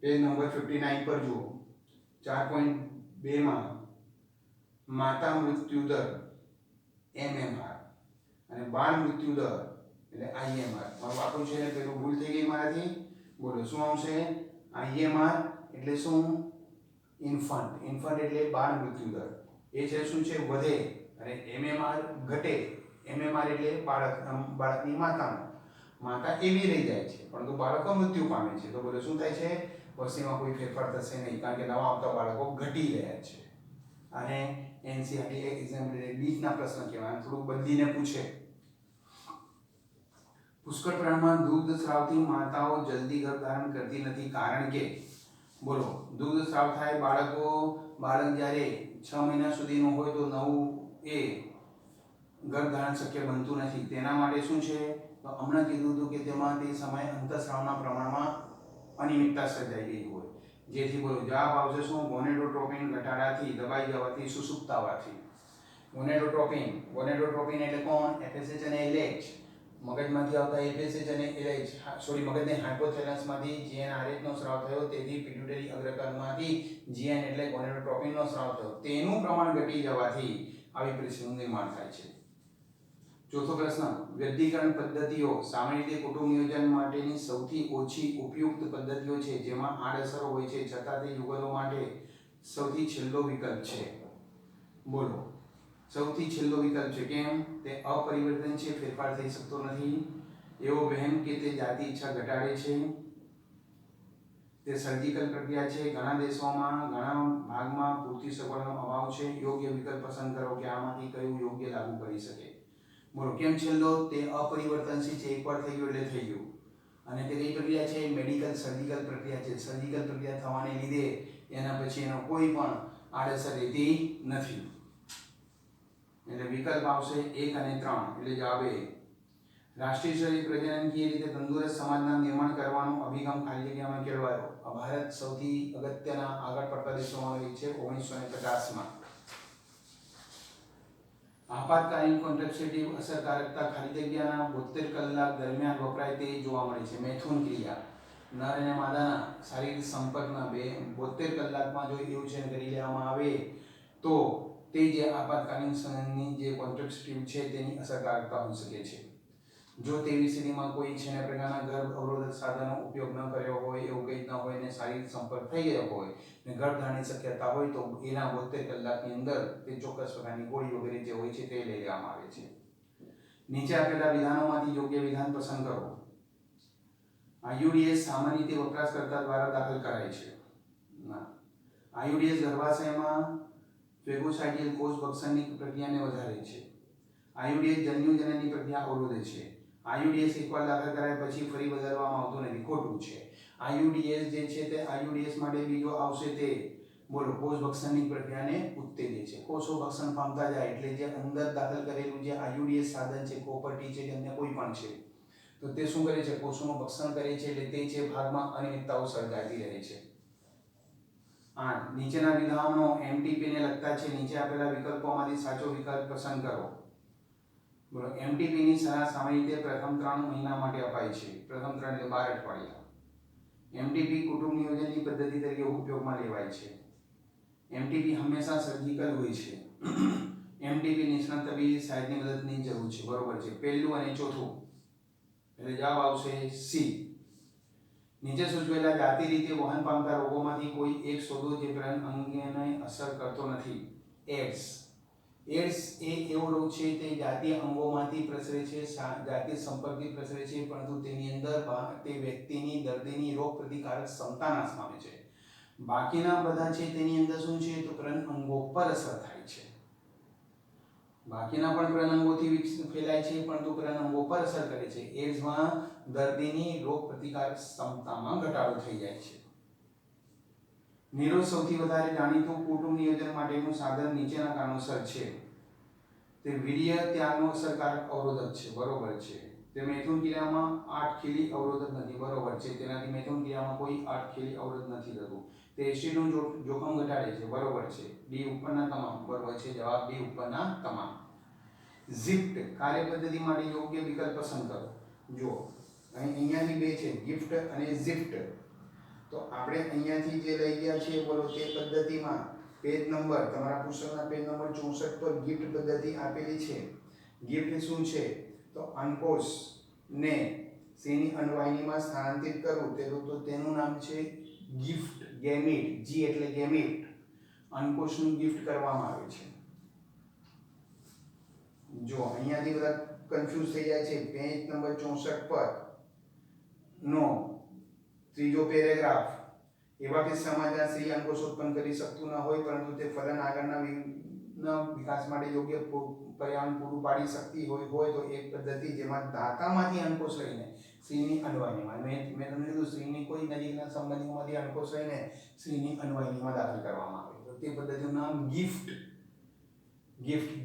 પેજ નંબર 59 પર જુઓ. 4.2 માં માતા મૃત્યુ દર MMR અને બાળ મૃત્યુ દર એટલે IMR. મારું આપણું છે ને પેલું ભૂલ થઈ ગઈ મારાથી. બોલો, શું આવશે? IMR એટલે શું? ઇન્ફન્ટ એટલે બાળ મૃત્યુ દર. એ છે શું છે વધે, અને MMR ઘટે. MMR એટલે બાળકની માતા એવી રહી જાય છે, પરંતુ બાળકો મૃત્યુ પામે છે. તો બોલો શું થાય છે? વસ્તીમાં કોઈ ફેરફાર થશે નહીં, કારણ કે નવા આવતા બાળકો ઘટી રહ્યા છે. અને NCERT એક્ઝામ બીટના પ્રશ્ન કહેવાય, થોડુંક બદલીને પૂછે. પુષ્કળ પ્રમાણમાં દૂધ સ્રાવથી માતાઓ જલ્દી ગર્ભધારણ કરતી નથી, કારણ કે બોલો દૂધ સ્રાવ થાય બાળક જ્યારે 6 મહિના સુધીનું હોય તો નવું એ ગર્ભધારણ શક્ય બનતું નથી. તેના માટે શું છે? તો હમણાં કીધું હતું કે તેમાં તે સમયે અંતઃસ્રાવના પ્રમાણમાં અનિયમિતતા સર્જાઈ ગઈ હોય, જેથી બોલો જવાબ આવશે શું? ગોનેડોટ્રોપિન ઘટાડાથી, દબાઈ જવાથી, સુસુપ્તાવાથી. ગોનેડોટ્રોપિન એટલે કોણ? FSH અને LH. મગજમાંથી આવતા FSH અને LH, મગજને હાઇપોથેલેમસમાંથી GnRH નો સ્રાવ થયો, તેથી પિટ્યુટરી અગ્રકર્ણમાંથી GN એટલે ગોનેડોટ્રોપિનનો સ્રાવ થયો. તેનું પ્રમાણ ઘટી જવાથી આવી પરિસ્થિતિનું નિર્માણ થાય છે. ચોથો પ્રશ્ન, વૈદિકરણ પદ્ધતિઓ સામાન્ય રીતે કુટુંબ નિયોજન માટેની સૌથી ઓછી ઉપયુક્ત પદ્ધતિઓ છે, જેમાં આડઅસરો હોય છે, છતાં તે યુગલો માટે સૌથી છેલ્લો વિકલ્પ છે. બોલો સૌથી છેલ્લો વિકલ્પ છે. કેમ? તે અપરિવર્તન છે, ફેરફાર થઈ શકતો નથી. એવો વહેમ કે તે જાતિ ઈચ્છા ઘટાડે છે. તે સર્જિકલ પ્રક્રિયા છે. ઘણા દેશોમાં ઘણા ભાગમાં પૂરતી સગવડનો અભાવ છે. યોગ્ય વિકલ્પ પસંદ કરો કે આમાંથી કયું યોગ્ય લાગુ કરી શકે. બોલો કેમ છેલ્લો? તે અપરિવર્તનશીલ છે, એકવાર થઈ ગયું એટલે થઈ ગયું. અને તે કઈ પ્રક્રિયા છે? મેડિકલ સર્જિકલ પ્રક્રિયા છે. સર્જિકલ પ્રક્રિયા થવાને લીધે એના પછી એનો કોઈ પણ આડઅસર રહેતી નથી. એટલે વિકલ્પ આવશે 1 અને 3. એટલે જવાબ એ. રાષ્ટ્રીય શરીર પ્રજનનકીય રીતે તંદુરસ્ત સમાજના નિર્માણ કરવાનો અભિગમ ખાલી જગ્યામાં કેળવાયો. ભારત સૌથી અગત્યના આગળ પડતા દેશોમાં એક છે 1950માં. આપાતકાલીન કોન્ટ્રાસેપ્ટિવ અસરકારકતા ખાલી જગ્યાના 72 કલાક દરમિયાન વપરાય તે જોવા મળે છે. મૈથુન ક્રિયા નર અને માદાના શારીરિક સંપર્કના 72 કલાકમાં જો એવું છે કરી લેવામાં આવે તો તે જે આપાતકાલીન સમયની જે કોન્ટ્રાસેપ્ટિવ છે તેની અસરકારકતા હોઈ શકે છે. જો તેવી સ્થિતિમાં કોઈ છેલ્લા પ્રકારના ગર્ભ અવરોધક સાધનો ઉપયોગ ન કર્યો હોય, એવું કંઈ ન હોય ને શારીરિક સંપર્ક થઈ ગયો હોય ને ગર્ભધારણની શક્યતા હોય તો એના 72 કલાકની અંદર તે ચોક્કસ પ્રકારની ગોળી વગેરે જે હોય છે તે લઈ લેવામાં આવે છે. નીચે આપેલા વિધાનોમાંથી યોગ્ય વિધાન પસંદ કરો. IUDs સામાન્ય રીતે વપરાશકર્તા દ્વારા દાખલ કરાય છે. IUDs ગર્ભાશયમાં ફેગોસાઇટિયલ કોષ ભક્ષણની પ્રક્રિયાને વધારે છે. IUDs જન્યુજનનની પ્રક્રિયા અવરોધે છે. IUDs એકવાર દાખલ કરાય પછી ફરી બદલવામાં આવતો નથી. ખોટું છે. IUDs જે છે તે IUDs માટે બીજો આવશે તે બોલો કોષ ભક્ષણની પ્રક્રિયાને ઉત્તેજે છે. કોષો ભક્ષણ પામતા જાય એટલે જે અંદર દાખલ કરેલું જે IUDs સાધન છે, પ્રોપર્ટી છે કે અન્ય કોઈ પણ છે તો તે શું કરે છે? કોષોનું ભક્ષણ કરે છે, એટલે તે છે ભાગમાં અનિયમિતતાઓ સર્જાતી રહે છે. 8. નીચેના વિધાનો MTP ને લગતા છે. નીચે આપેલા વિકલ્પોમાંથી સાચો વિકલ્પ પસંદ કરો. બોલો MTP ની સલાહ સામાન્ય રીતે પ્રથમ 3 મહિના માટે અપાય છે. પ્રથમ 3 એટલે 12 અઠવાડિયા. MTP કુટુંબ નિયોજનની પદ્ધતિ તરીકે ઉપયોગમાં લેવાય છે. MTP હંમેશા સર્જિકલ હોય છે. MTP નિષ્ણાત તબીબી સહાયની મદદની જરૂર છે. બરોબર છે. પહેલું અને ચોથું એટલે જવાબ આવશે C. નીચે સૂચવેલા જાતિ રીતે વહન પામતા રોગોમાંથી કોઈ એક શોધો જે પ્રજનન અંગને અસર કરતો નથી. એડ્સ એ એવો રોગ છે તે જાતીય અંગોમાંથી પ્રસરે છે, જાતીય સંપર્કથી પ્રસરે છે, પરંતુ તેની અંદર તે વ્યક્તિની દર્દીની રોગ પ્રતિકારક ક્ષમતા નાશ પામે છે. બાકીના બધા છે તેની અંદર શું છે? તો પ્રજનન અંગો પર અસર થાય છે. બાકીના પણ પ્રજનન અંગોથી ફેલાય છે, પરંતુ પ્રજનન અંગો પર અસર કરે છે. એડ્સમાં દર્દીની રોગ પ્રતિકારક ક્ષમતામાં ઘટાડો થઈ જાય છે. નિરોધ સૌથી વધારે જાણીતું કુટુંબ નિયોજન માટેનું સાધન નીચેના કારણોસર છે. તે વીર્ય ત્યાગનો અસરકારક અવરોધક છે. બરોબર છે. તે મૈથુન ક્રિયામાં 8 ખીલી અવરોધક નથી. બરોબર છે. તેનાથી મૈથુન ક્રિયામાં કોઈ 8 ખીલી અવરોધ નથી થતું. તે એસિડનું જોખમ ઘટાડે છે. બરોબર છે. ડી ઉપરના તમામ. બરોબર છે. જવાબ ડી ઉપરના તમામ. ઝિફ્ટ કાર્યપદ્ધતિ માટે યોગ્ય વિકલ્પ પસંદ કરો. જો અહીંયાથી બે છે, ગિફ્ટ અને ઝિફ્ટ. તો આપણે અહીંયાથી જે લઈ ગયા છીએ બોલો તે પદ્ધતિમાં પેજ નંબર તમારા પુસ્તકના પેજ નંબર 64 પર ગિફ્ટ પદ્ધતિ આપેલી છે. ગિફ્ટ શું છે? તો અંકોશ ને શેની અણવાહિનીમાં સ્થાનાંતરિત કરવું તો તેનું નામ છે ગિફ્ટ. ગેમીટ. જી એટલે ગેમીટ. અંકોશનું ગિફ્ટ કરવામાં આવે છે. જો અહીંયાથી બધા કન્ફ્યુઝ થઈ જાય છે. પેજ નંબર 64 પર નો ત્રીજો પેરેગ્રાફ. એવા કિસ્સામાં જ્યાં સ્ત્રી અંકુશ ઉત્પન્ન કરી શકતું ન હોય પરંતુ તે ફલન આગળના વિકાસ માટે યોગ્ય પર્યાવરણ પૂરું પાડી શકતી હોય તો એક પદ્ધતિ જેમાં દાતામાંથી અંકુશ લઈને સ્ત્રીની અનવાયનીમાં મેં તમને કીધું સ્ત્રીની કોઈ નજીકના સંબંધીમાંથી અંકુશ લઈને સ્ત્રીની અનવાયનીમાં દાખલ કરવામાં આવે તો તે પદ્ધતિનું નામ ગિફ્ટ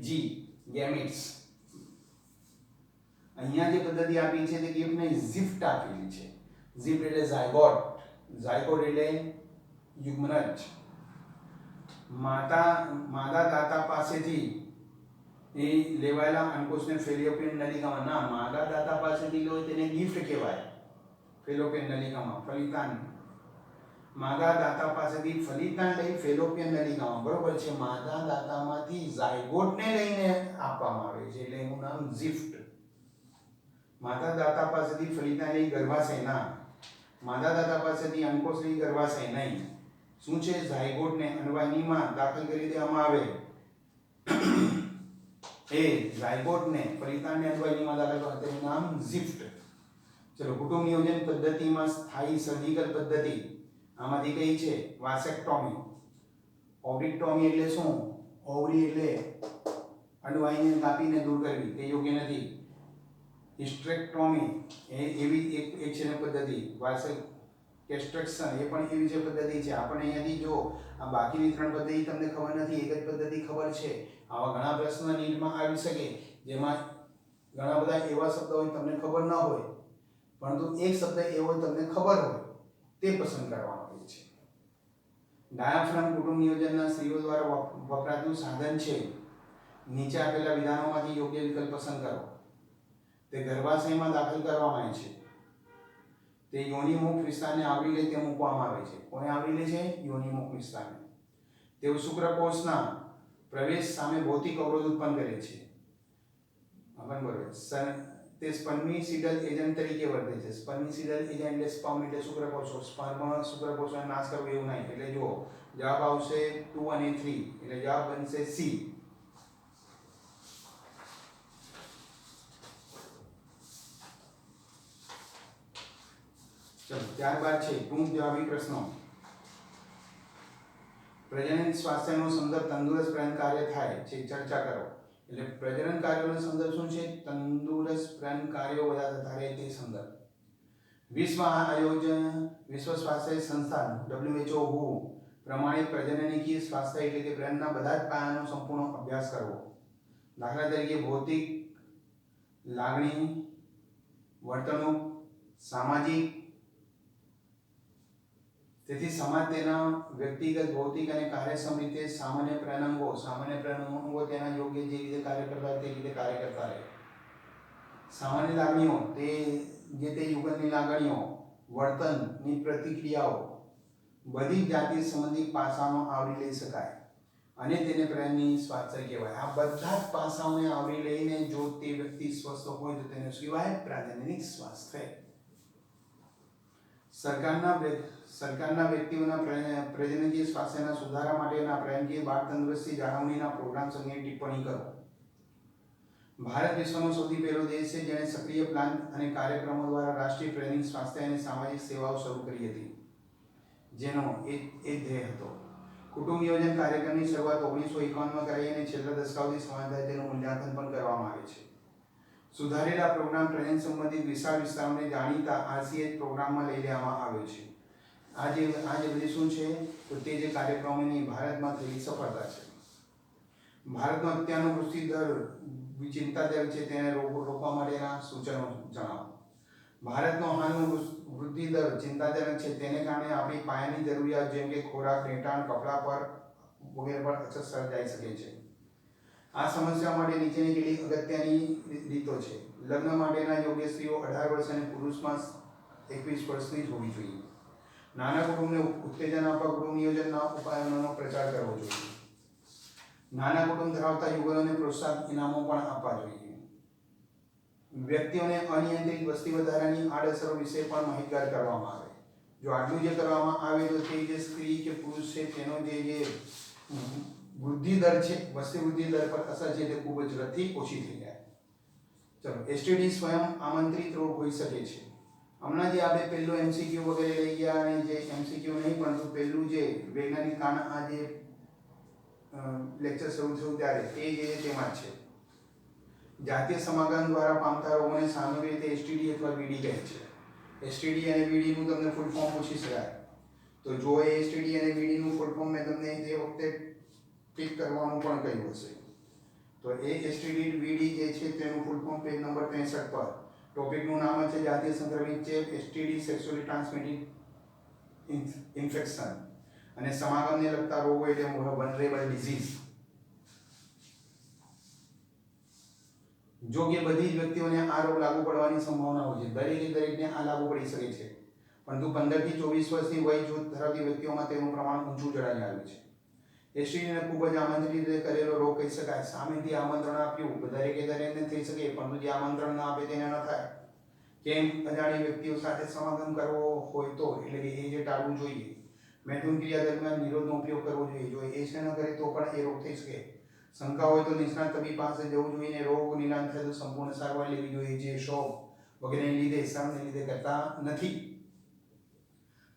જી ગેમેટ્સ. અહીંયા જે પદ્ધતિ આપી છે તે ગિફ્ટને ઝિફ્ટ આપેલી છે. ઝિફ્ટ એટલે ઝાયગોટ એટલે યુગ્મનજ. માદા દાતા પાસેથી એ લેવાયેલા અંકુશને ફેલોપિયન નલિકામાં ના માદા દાતા પાસેથી લો તેને ગિફ્ટ કહેવાય. ફેલોપિયન નલિકામાં ફલિતાન માદા દાતા પાસેથી ફલિતાન લઈ ફેલોપિયન નલિકામાં બરોબર છે. માદા દાતામાંથી ઝાયગોટને લઈને આપવામાં આવે છે એટલે એનું નામ ઝિફ્ટ. માદા દાતા પાસેથી ફલિતાન લઈ ગર્ભાશય ના માદા દાતા પાસેથી અંકુશ લઈ ગર્ભાશય નહીં. શું છે ઝાયગોટને અનવાહિનીમાં દાખલ કરી દેવામાં આવે એ ઝાયગોટને ફલિતાનને અનવાહિનીમાં દાખલ કરવા તેનું નામ ઝિફ્ટ. ચલો કુટુંબ નિયોજન પદ્ધતિમાં સ્થાયી સર્જિકલ પદ્ધતિ આમાંથી કઈ છે? વાસેક્ટોમી. ઓવરીક્ટોમી એટલે શું? ઓવરી એટલે અનવાહિનીને કાપીને દૂર કરવી તે યોગ્ય નથી. હિસ્ટ્રેક્ટોમી એવી એક છે પદ્ધતિ. કેસ્ટ્રેક્શન એ પણ એવી છે પદ્ધતિ છે. આપણે અહીંયાથી જો આ બાકીની ત્રણ પદ્ધતિ તમને ખબર નથી, એક જ પદ્ધતિ ખબર છે. આવા ઘણા પ્રશ્ન નીટમાં આવી શકે જેમાં ઘણા બધા એવા શબ્દો હોય તમને ખબર ન હોય પરંતુ એક શબ્દ એવો તમને ખબર હોય તે પસંદ કરવાનો હોય છે. ડાયાફ્રામ કુટુંબ નિયોજનના સ્ત્રીઓ દ્વારા વપરાતું સાધન છે. નીચે આપેલા વિધાનોમાંથી યોગ્ય વિકલ્પ પસંદ કરો. તે ગર્ભાશયમાં દાખલ કરવામાં આવે છે. તે યોનિમુખ વિસ્તારને આવરી લે તે મૂકવામાં આવે છે. કોને આવરી લે છે? યોનિમુખ વિસ્તારને. તેઓ શુક્રકોષના પ્રવેશ સામે ભૌતિક અવરોધ ઉત્પન્ન કરે છે. તે સ્પર્મિસિડલ એજન્ટ તરીકે વર્તે છે. સ્પર્મિસિડલ એજન્ટ એટલે સ્પર્મ એટલે શુક્રકોષો. શુક્રકોષોનો નાશ કરવો એવું નહીં. એટલે જો જવાબ આવશે 2 અને 3 એટલે જવાબ બનશે સી. ચલો ત્યારબાદ છે ટૂંક જવાબી પ્રશ્નો. પ્રજનન સ્વાસ્થ્યનો સંદર્ભ તંદુરસ્ત પ્રજનન કાર્ય થાય છે ચર્ચા કરો. એટલે પ્રજનન કાર્યોનો સંદર્ભ શું છે? તંદુરસ્ત પ્રજનન કાર્યો બધા થતા રહે તે સંદર્ભ. વિશ્વ સ્વાસ્થ્ય સંસ્થાન WHO પ્રમાણે પ્રજનનીય સ્વાસ્થ્ય એટલે કે પ્રજનનના બધા જ પાયાનો સંપૂર્ણ અભ્યાસ કરવો. દાખલા તરીકે ભૌતિક, લાગણી, વર્તણૂક, સામાજિક. તેથી સમાજ તેના વ્યક્તિગત, ભૌતિક અને કાર્યક્ષમ રીતે સામાન્ય પ્રજનનાંગો તેના યોગ્ય જે રીતે કાર્ય કરતા તે રીતે કાર્ય કરતા રહે. સામાન્ય લાગણીઓ તે યુગલની લાગણીઓ, વર્તનની પ્રતિક્રિયાઓ બધી જાતિ સંબંધી પાસાઓને આવરી લઈ શકાય અને તેને પ્રજનનની સ્વાસ્થ્ય કહેવાય. આ બધા જ પાસાઓને આવરી લઈને જો તે વ્યક્તિ સ્વસ્થ હોય તો તેને શું કહેવાય? પ્રજનનિક સ્વાસ્થ્ય. સરકારના વ્યક્તિઓના પ્રજનનીય સ્વાસ્થ્યના સુધારા માટેના પ્રજનનીય બાળ તંદુરસ્તી જાળવણીના પ્રોગ્રામ અંગે ટિપ્પણી કરો. ભારત વિશ્વનો સૌથી પહેલો દેશ છે જેણે સક્રિય પ્લાન અને કાર્યક્રમો દ્વારા રાષ્ટ્રીય પ્રજનન સ્વાસ્થ્ય અને સામાજિક સેવાઓ શરૂ કરી હતી, જેનો એક ધ્યેય હતો. કુટુંબ નિયોજન કાર્યક્રમની શરૂઆત 1951માં કરાઈ અને છેલ્લા દશકાઓથી સમાંતર તેનું મૂલ્યાંકન પણ કરવામાં આવે છે. સુધારેલા પ્રોગ્રામ પ્રજનન સંબંધિત વિશાળ વિસ્તારોને જાણીતા RCH પ્રોગ્રામમાં લઈ લેવામાં આવ્યો છે. આ જે બધી શું છે તો તે જે કાર્યક્રમોની ભારતમાં થયેલી સફળતા છે. ભારતનો અત્યારનો વૃદ્ધિ દર ચિંતાજનક છે, તેને રોકવા માટેના સૂચનો જણાવો. ભારતનો હાલનો વૃદ્ધિ દર ચિંતાજનક છે, તેને કારણે આપણી પાયાની જરૂરિયાત જેમ કે ખોરાક, રહેઠાણ, કપડાં પર વગેરે પર અછત સર્જાઈ શકે છે. આ સમસ્યા માટે નીચેની કેટલીક અગત્યની રીતો છે. લગ્ન માટેના યોગ્ય સ્ત્રીઓ 18 વર્ષ અને પુરુષમાં 21 વર્ષની જ હોવી જોઈએ. નાના કુટુંબને ઉત્તેજન આપવા કુટુંબ નિયોજનના ઉપાયોનો પ્રચાર કરવો જોઈએ. નાના કુટુંબ ધરાવતા યુગલોને પ્રોત્સાહક ઇનામો પણ આપવા જોઈએ. વ્યક્તિઓને અનિયંત્રિત વસ્તી વધારાની આડઅસરો વિશે પણ માહિતગાર કરવામાં આવે. જો આટલું જે કરવામાં આવે તો તે જે સ્ત્રી કે પુરુષ છે તેનો જે વૃદ્ધિ દર છે, વસ્તી વૃદ્ધિ દર પર અસર છે તે ખૂબ જ ઝડપથી ઓછી થઈ જાય. ચલો, એસટીડી સ્વયં આમંત્રિત રોગ હોઈ શકે છે. હમણાં જે આપણે પહેલું એમસીક્યુ વગેરે લઈ ગયા અને જે એમસીક્યુ નહીં પરંતુ પહેલું જે વૈજ્ઞાનિક કાના આ જે લેક્ચર શરૂ થયું ત્યારે તે જે તેમાં છે જાતીય સમાગમ દ્વારા પામતા રોગોને સામાન્ય રીતે એસટીડી અથવા વીડી કહે છે. એસટીડી અને વીડીનું તમને ફૂલ ફોર્મ પૂછી શકાય. તો જો એ એસટીડી અને વીડીનું ફૂલ ફોર્મ મેં તમને તે વખતે પિક કરવાનું પણ કહ્યું હશે. તો એ એસટીડી વીડી જે છે તેનું ફૂલ ફોર્મ પેજ નંબર 63 પર. ટોપિકનું નામ છે જાતીય સંક્રમિત ચેપ એસટીડી સેક્સ્યુઅલી ટ્રાન્સમિટેડ ઇન્ફેક્શન અને સમાગમને લગતા રોગો એટલે વનરેબલ ડિઝીઝ. જો કે બધી જ વ્યક્તિઓને આ રોગ લાગુ પડવાની સંભાવના હોય છે, દરેકને આ લાગુ પડી શકે છે, પરંતુ 15 થી 24 વર્ષની વય જૂથ ધરાવતી વ્યક્તિઓમાં તેનું પ્રમાણ ઊંચું જણાઈ આવ્યું છે. એસટીડીને ખૂબ જ આમંત્રિત રીતે કરેલો રોગ કહી શકાય. સામેથી આમંત્રણ આપ્યું દરેકને થઈ શકે, પરંતુ જે આમંત્રણ ના આપે તેને ન થાય. કેમ? અજાણી વ્યક્તિઓ સાથે સમાગમ કરવો હોય તો, એટલે કે એ જે ટાળવું જોઈએ. મૈથુન ક્રિયા દરમિયાન નિરોધનો ઉપયોગ કરવો જોઈએ. જો એ છે ન કરે તો પણ એ રોગ થઈ શકે. શંકા હોય તો નિષ્ણાત તબીબ પાસે જવું જોઈએ અને રોગ નિદાન થાય તો સંપૂર્ણ સારવાર લેવી જોઈએ, જે શોખ વગેરેને લીધે શરમને લીધે કરતા નથી.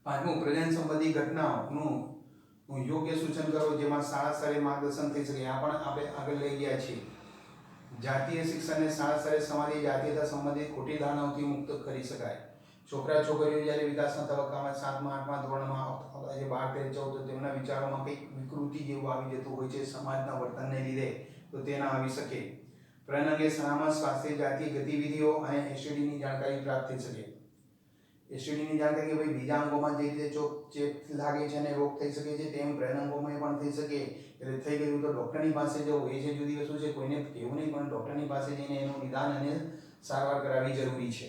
પાંચમું, પ્રજનન સંબંધી ઘટનાઓનું યોગ્ય સૂચન કરો જેમાં શાળા સ્તરે માર્ગદર્શન થઈ શકે. આ પણ આપણે આગળ લઈ ગયા છીએ. જાતીય શિક્ષણને શાળા સ્તરે સમાજની જાતીયતા સંબંધિત ખોટી ધારણાઓથી મુક્ત કરી શકાય. છોકરા છોકરીઓ જ્યારે વિકાસના તબક્કામાં 7મા 8મા ધોરણમાં જે 12 13 14 તો તેમના વિચારોમાં કંઈક વિકૃતિ જેવું આવી જતું હોય છે સમાજના વર્તનને લીધે, તો તે ના આવી શકે. પ્રજનન અંગે સલામત સ્વાસ્થ્ય જાતીય ગતિવિધિઓ અને એસટીડીની જાણકારી પ્રાપ્ત થઈ શકે. એસટીડીની જાણકારી કે ભાઈ બીજા અંગોમાં જે રીતે ચેપ લાગે છે અને રોગ થઈ શકે છે તેમ પ્રજનન અંગોમાં પણ થઈ શકે. એટલે થઈ ગયું તો ડૉક્ટરની પાસે જવું એ છે જુદી વસ્તુ છે. કોઈને કહેવું નહીં, પણ ડૉક્ટરની પાસે જઈને એનું નિદાન અને સારવાર કરાવવી જરૂરી છે.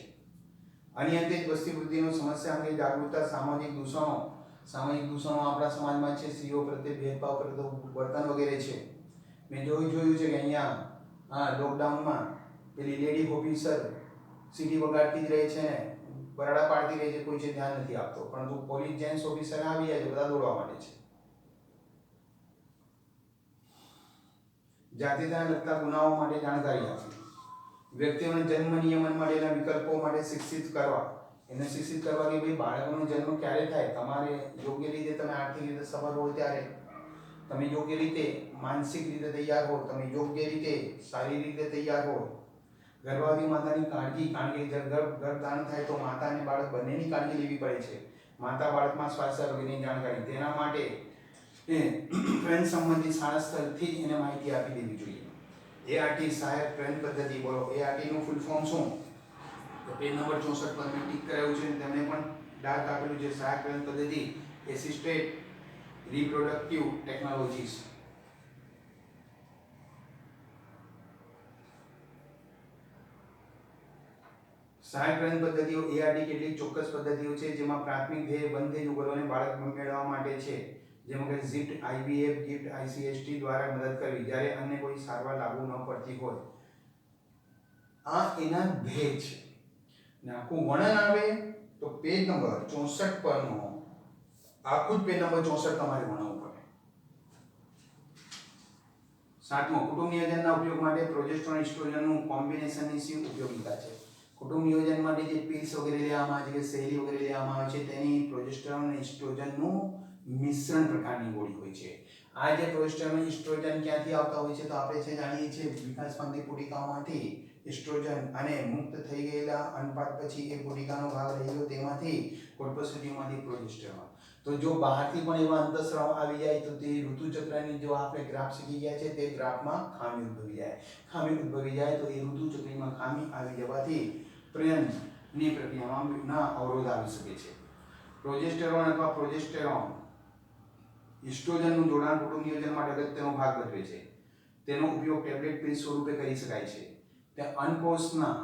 અનિયંત્રિત વસ્તી વૃદ્ધિનો સમસ્યા અંગે જાગૃતતા. સામાજિક દૂષણો આપણા સમાજમાં છે. સ્ત્રીઓ પ્રત્યે ભેદભાવ કરતું વર્તન વગેરે છે. મેં જોયું છે કે અહીંયા લોકડાઉનમાં પેલી લેડી ઓફિસર સીટી વગાડતી જ રહે છે ને બરાડા પાડતી રહે છે, કોઈ છે ધ્યાન નથી આપતો, પરંતુ પોલીસ જેન્ટ્સ ઓફિસર આવી જાય છે, બધા દોડવા માંડે છે. જાતિતાને લગતા ગુનાઓ માટે જાણકારી આપવી. વ્યક્તિઓને જન્મ નિયમન માટેના વિકલ્પો માટે શિક્ષિત કરવા. એને શિક્ષિત કરવા કે ભાઈ બાળકનો જન્મ ક્યારે થાય, તમારે યોગ્ય રીતે તમે આર્થિક રીતે સફળ હો ત્યારે, તમે યોગ્ય રીતે માનસિક રીતે તૈયાર હો, તમે યોગ્ય રીતે શારીરિક રીતે તૈયાર હો. ગર્ભવતી માતાની કાળજી, કારણ કે ગર્ભધારણ થાય તો માતા અને બાળક બંનેની કાળજી લેવી પડે છે. માતા બાળકમાં સ્વાસ્થ્ય વગેરેની જાણકારી, તેના માટે પ્રજનન સંબંધી શાળા સ્તરથી એને માહિતી આપી દેવી જોઈએ. એઆરટી સહાયક પ્રજનન પદ્ધતિ. બોલો એઆરટી નું ફૂલ ફોર્મ શું? તો પેજ નંબર 64 પર મેં ટિક કરાવ્યું છે. તેમણે પણ ડાર્ક આપેલું છે. સહાયક પ્રજનન પદ્ધતિ એસિસ્ટેડ રિપ્રોડક્ટિવ ટેકનોલોજીસ. સહાયક પ્રજનન પદ્ધતિઓ એઆરટી કેટલીક ચોક્કસ પદ્ધતિઓ છે જેમાં પ્રાથમિક ધ્યેય બંધ યુગલોને બાળક મેળવવા માટે છે. જેમાં કે ઝિફ્ટ, આઈવીએફ, ગિફ્ટ, આઈસીએસટી દ્વારા મદદ કરવી જ્યારે અન્ય કોઈ સારવાર લાગુ ન પડતી હોય. આ એના ધ્યેય છે. ને આખું વર્ણન આવે તો પેજ નંબર 64 પરનો આખું જ પેજ નંબર 64 તમારે ભણવું પડે. સાતમો, કુટુંબ નિયોજનના ઉપયોગ માટે પ્રોજેસ્ટેરોન ઇસ્ટ્રોજનનું કોમ્બિનેશનની શું ઉપયોગિતા છે? કુટુંબ નિયોજન માટે જે પિલ્સ વગેરે લેવામાં આવે છે કે શૈલી વગેરે લેવામાં આવે છે તેની પ્રોજેસ્ટેરોન અને ઇસ્ટ્રોજનનું મિશ્રણ પ્રકારની ગોળી હોય છે. આ જે પ્રોજેસ્ટેરોન ઇસ્ટ્રોજન ક્યાંથી આવતા હોય છે તો આપણે છે જાણીએ છીએ વિકાસ પામતી પુટિકાઓમાંથી ઇસ્ટ્રોજન અને મુક્ત થઈ ગયેલા અનપાત પછી એ પુટિકાનો ભાગ રહેલો તેમાંથી કોર્પસ્યુટીમાંથી પ્રોજેસ્ટેરોન. તો જો બહારથી પણ એવા અંતઃસ્રાવ આવી જાય તો તે ઋતુચક્રની જો આપણે ગ્રાફ શીખી ગયા છે તે ગ્રાફમાં ખામી ઉદ્ભવી જાય તો એ ઋતુચક્રમાં ખામી આવી જવાથી પ્રજનનની પ્રક્રિયામાં અવરોધ આવી શકે છે. પ્રોજેસ્ટેરોન અથવા પ્રોજેસ્ટેરોન ઇસ્ટ્રોજનનું જોડાણ કુટુંબ નિયોજન માટે અગત્યનો ભાગ ભજવે છે. તેનો ઉપયોગ ટેબ્લેટ પિલ સ્વરૂપે કરી શકાય છે. તે અંડકોષના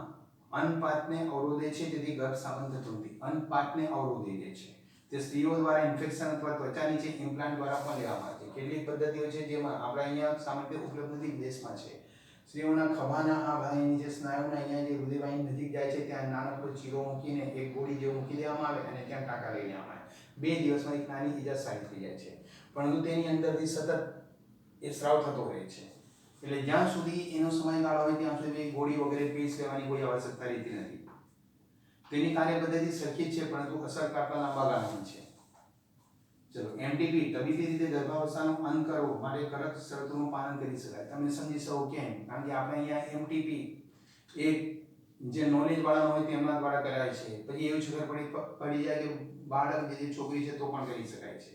અનપાતને અવરોધે છે, તેથી ગર્ભ સાબંધ થતું નથી. અનપાતને અવરોધે છે. તે સ્ત્રીઓ દ્વારા ઇન્ફેક્શન અથવા ત્વચા નીચે ઇમ્પ્લાન્ટ દ્વારા પણ લેવામાં આવે છે. કેટલીક પદ્ધતિઓ છે જેમાં આપણે અહીંયા સામાન્ય ઉપલબ્ધ નથી, વિદેશમાં છે. સ્ત્રીઓના ખભાના આ વાહિની જે સ્નાયુના અહીંયા જે હૃદયવાહિની નજીક જાય છે ત્યાં નાનકડો ચીરો મૂકીને એક ગોળી જેવું મૂકી દેવામાં આવે અને ત્યાં ટાંકા લઈ લેવામાં આવે. 2 દિવસમાં એક નાની ઈજા સારી થઈ જાય છે. પરંતુ તેની અંદરથી સતત એ સ્રાવ થતો રહે છે. એટલે જ્યાં સુધી એનો સમયગાળો હોય ત્યાં સુધી ગોળી વગેરે પીસ લેવાની કોઈ આવશ્યકતા રહેતી નથી. તેની કાર્યપદ્ધતિ સરખી જ છે, પરંતુ અસરકારકતા લાંબા ગાળાની છે. ચલો, એમટીપી તબીબી રીતે ગર્ભાવસ્થાનો અંત કરવો માટે કડક શરતોનું પાલન કરી શકાય. તમે સમજી શકો કેમ? કારણ કે આપણે અહીંયા એમટીપી એક જે નોલેજ વાળા હોય તેમના દ્વારા કરાય છે. પછી એવું ખબર પડી જાય કે બાળક જે છોકરી છે તો પણ કરી શકાય છે.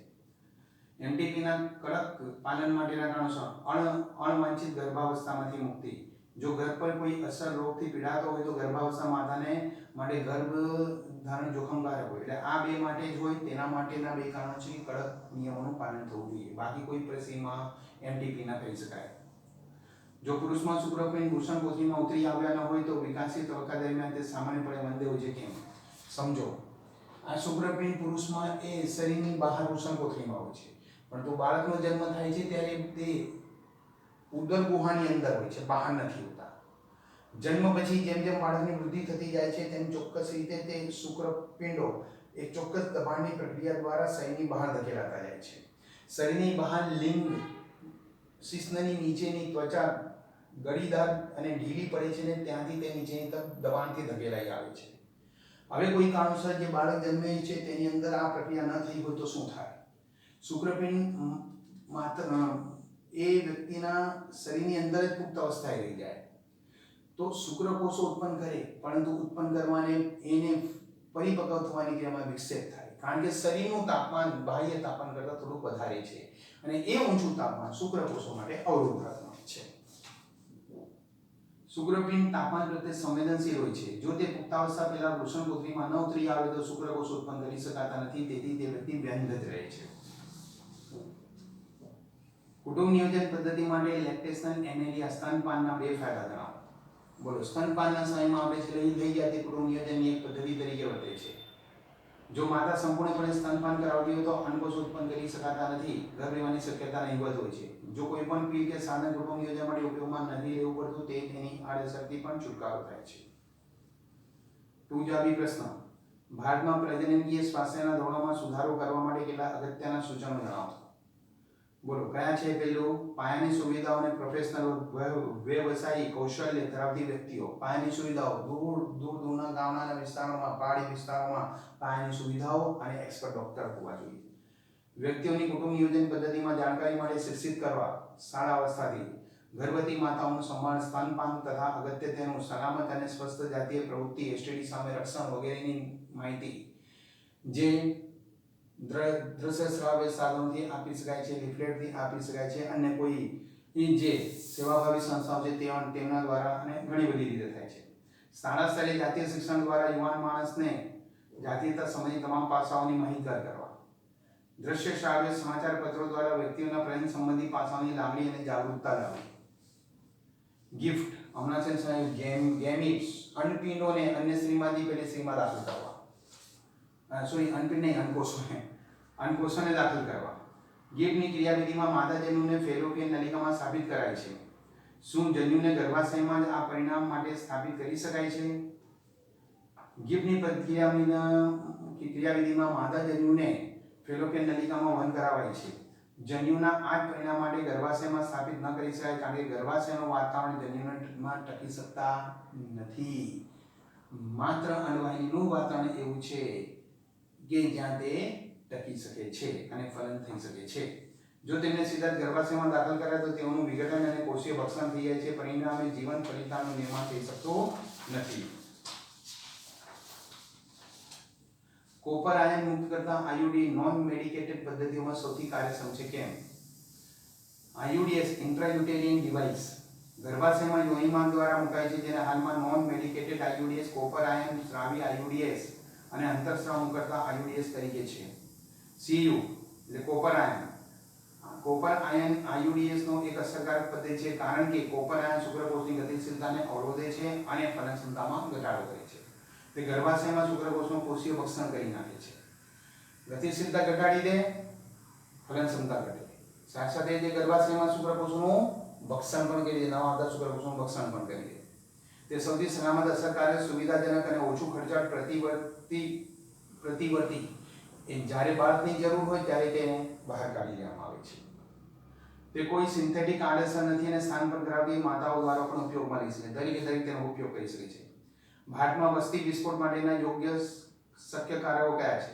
એમટીપી ના કડક પાલન માટેના કારણો અણવાંછિત ગર્ભાવસ્થામાંથી મુક્તિ. જો ગર્ભ પર કોઈ અસર રોગથી પીડાતો હોય તો ગર્ભાવસ્થા માતાને માટે ગર્ભ ધારણ જોખમકારક હોય. એટલે આ બે માટે જ હોય. તેના માટેના બે કારણો છે. કડક નિયમોનું પાલન થવું જોઈએ. બાકી કોઈ પરિસ્થિતિમાં એમટીપી ના કરી શકાય. જો પુરુષમાં શુક્રપિંડ વૃષણકોથળીમાં ઉતરી આવ્યા ન હોય તો વિકાસી તબક્કા દરમિયાન તે સામાન્યપણે બંધ હોય છે. કેમ? સમજો, આ શુક્રપિંડ પુરુષમાં એ શરીરની બહાર વૃષણકોથળીમાં હોય છે, પરંતુ બાળકનો જન્મ થાય છે ત્યારે તે ઉદર ગુહાની અંદર હોય છે, બહાર નથી હોતા. જન્મ પછી જેમ જેમ બાળકની વૃદ્ધિ થતી જાય છે તેમ ચોક્કસ રીતે તે શુક્રપિંડો એક ચોક્કસ દબાણની પ્રક્રિયા દ્વારા શરીરની બહાર ધકેલાતા જાય છે. શરીરની બહાર લિંગ શિશ્નની નીચેની ત્વચા ગળીદાર અને ઢીલી પડે છે અને ત્યાંથી તે નીચેની તરફ દબાણથી ધકેલાઈ આવે છે. હવે કોઈ કારણોસર જે બાળક જન્મે છે તેની અંદર આ પ્રક્રિયા ન થઈ હોય તો શું થાય? શુક્રપિંડ માત્ર એ વ્યક્તિના શરીરની અંદર જ પુખ્ત અવસ્થાએ રહી જાય તો શુક્રકોષો ઉત્પન્ન કરે, પરંતુ ઉત્પન્ન કરવાને એને પરિપક્વ થવાની ક્રિયામાં વિક્ષેપ થાય. કારણ કે શરીરનું તાપમાન બાહ્ય તાપમાન કરતાં થોડુંક વધારે છે અને એ ઊંચું તાપમાન શુક્રકોષો માટે અવરોધાત્મક છે. શુક્રપિંડ તાપમાન પ્રત્યે સંવેદનશીલ હોય છે. જો તે પુખ્તાવસ્થા પહેલા વૃષણકોથળીમાં ન ઉતરી આવે તો શુક્રકોષો ઉત્પન્ન કરી શકાતા નથી. તેથી તે વ્યક્તિ વ્યંધ જ રહે છે. કુટુંબ નિયોજન પદ્ધતિ માટે લેક્ટેશનલ એનેલિયા સ્તનપાનના બે ફાયદા જણાવો. બોલો, સ્તનપાનના સમયમાં આપણે છેલ્લે થઈ ગયા તે કુટુંબ નિયોજનની એક પદ્ધતિ તરીકે વર્તે છે. જો માતા સંપૂર્ણપણે સ્તનપાન કરાવતી હોય તો અંડકોષ ઉત્પન્ન કરી શકાતા નથી. ગર્ભ રહેવાની શક્યતા નહીવત હોય છે. જો કોઈ પણ પીલ કે સાધન કુટુંબ નિયોજન માટે ઉપયોગમાં નથી લેવું પડતું તે તેની આડઅસરથી પણ છુટકારો થાય છે. જવાબી પ્રશ્ન. ભારતમાં પ્રજનનકીય સ્વાસ્થ્યના ધોરણોમાં સુધારો કરવા માટે કેટલાક અગત્યના સૂચનો જણાવો. બોલો, કયા છે? પહેલું, પાયાની સુવિધાઓ અને પ્રોફેશનલ વ્યવસાયિક કૌશલ્ય ધરાવતી વ્યક્તિઓ. પાયાની સુવિધાઓ દૂરના ગામડાના વિસ્તારોમાં, પહાડી વિસ્તારોમાં પાયાની સુવિધાઓ અને એક્સપર્ટ ડોક્ટર હોવા જોઈએ. વ્યક્તિઓની કુટુંબ નિયોજન પદ્ધતિમાં જાણકારી માટે શિક્ષિત કરવા. શાળા અવસ્થાથી ગર્ભવતી માતાઓનું સંભાળ, સ્તનપાન તથા અગત્યનું સલામત અને સ્વસ્થ જાતીય પ્રવૃત્તિ, એસટીડી સામે રક્ષણ વગેરેની માહિતી જે દ્રશ્ય શ્રાવ્ય સાધનોથી આપી શકાય છે, લિફલેટથી આપી શકાય છે, અને કોઈ જે સેવાભાવી સંસ્થાઓ છે તેમના દ્વારા અને ઘણી બધી રીતે થાય છે. શાળા સ્તરે જાતીય શિક્ષણ દ્વારા યુવાન માણસને જાતીયતા સંબંધી તમામ પાસાઓની માહિતગાર કરવા. દ્રશ્ય શ્રાવ્ય સમાચાર પત્રો દ્વારા વ્યક્તિઓના પ્રેમ સંબંધી પાસાઓની લાગણી અને જાગૃતતા લાવવી. ગિફ્ટ, હમણાં છે ગેમિટ્સ, અન્નપિંડોને અન્ય સ્ત્રીમાંથી પેલી સ્ત્રીમાં દાખલ કરવા. અન્નપિંડ નહીં, અંકોશોને દાખલ કરવા. ગિફ્ટની ક્રિયાવિધિમાં માતા જન્યુને ફેલોપિયન નલિકામાં સ્થાપિત કરાય છે. શું જન્યુને ગર્ભાશયમાં જ આ પરિણામ માટે સ્થાપિત કરી શકાય છે? ગિફ્ટની ક્રિયાવિધિમાં માતા જન્યુને ફેલોપિયન નલિકામાં વહન કરાવાય છે. જન્યુના આ જ પરિણામ માટે ગર્ભાશયમાં સ્થાપિત ન કરી શકાય કારણ કે ગર્ભાશયનું વાતાવરણ જન્યુમાં ટકી શકતા નથી. માત્ર અંડવાહિનીનું વાતાવરણ એવું છે કે જ્યાં તે ટકી શકે છે અને ફલન થઈ શકે છે. જો તેમને સીધા ગર્ભાશયમાં દાખલ કરે તો તેઓનું વિઘટન અને કોષીય ભક્ષણ થઈ જાય છે. પરિણામે જીવન ફલિતાનું નિર્માણ થઈ શકતું નથી. કોપર આયન મુક્ત કરતા આઈયુડી નોન મેડિકેટેડ પદ્ધતિઓમાં સૌથી કાર્યક્ષમ છે. કેમ? આઈયુડીએસ ઇન્ટ્રાયુટેરિયન ડિવાઇસ ગર્ભાશયમાં યોનિમાર્ગ દ્વારા મુકાય છે, જેને હાલમાં નોન મેડિકેટેડ આઈયુડીએસ, કોપર આયન સ્રાવી આઈયુડીએસ અને અંતરસ્રાવ મુકતા આઈયુડીએસ તરીકે છે. સીયુ એટલે કોપર આયન. કોપર આયન આઈયુડીએસ નો એક અસરકારક પદ્ધતિ છે કારણ કે કોપર આયન શુક્રકોષની ગતિશીલતાને અવરોધે છે અને ફલન ક્ષમતામાં ઘટાડો કરે છે. તે ગર્ભાશયમાં શુક્રકોષનું કોષીય ભક્ષણ કરી નાખે છે. ગતિશીલતા ઘટાડી દે, ફલન ક્ષમતા ઘટે. સાથે સાથે જે ગર્ભાશયમાં શુક્રકોષનું ભક્ષણ પણ કરી દે, નવા આવતા શુક્રકોષનું ભક્ષણ પણ કરી દે. તે સૌથી સલામત, અસરકારક, સુવિધાજનક અને ઓછું ખર્ચાળ પ્રતિવર્તી જ્યારે બાળકની જરૂર હોય ત્યારે તેને બહાર કાઢી લેવામાં આવે છે. તે કોઈ સિન્થેટિક આડઅસર નથી અને સ્થાન પર ધરાવતી માતાઓ દ્વારા પણ ઉપયોગમાં લઈ શકે, દરેકે તેનો ઉપયોગ કરી શકે છે. ભારતમાં વસ્તી વિસ્ફોટ માટેના યોગ્ય શક્ય કારણો કયા છે?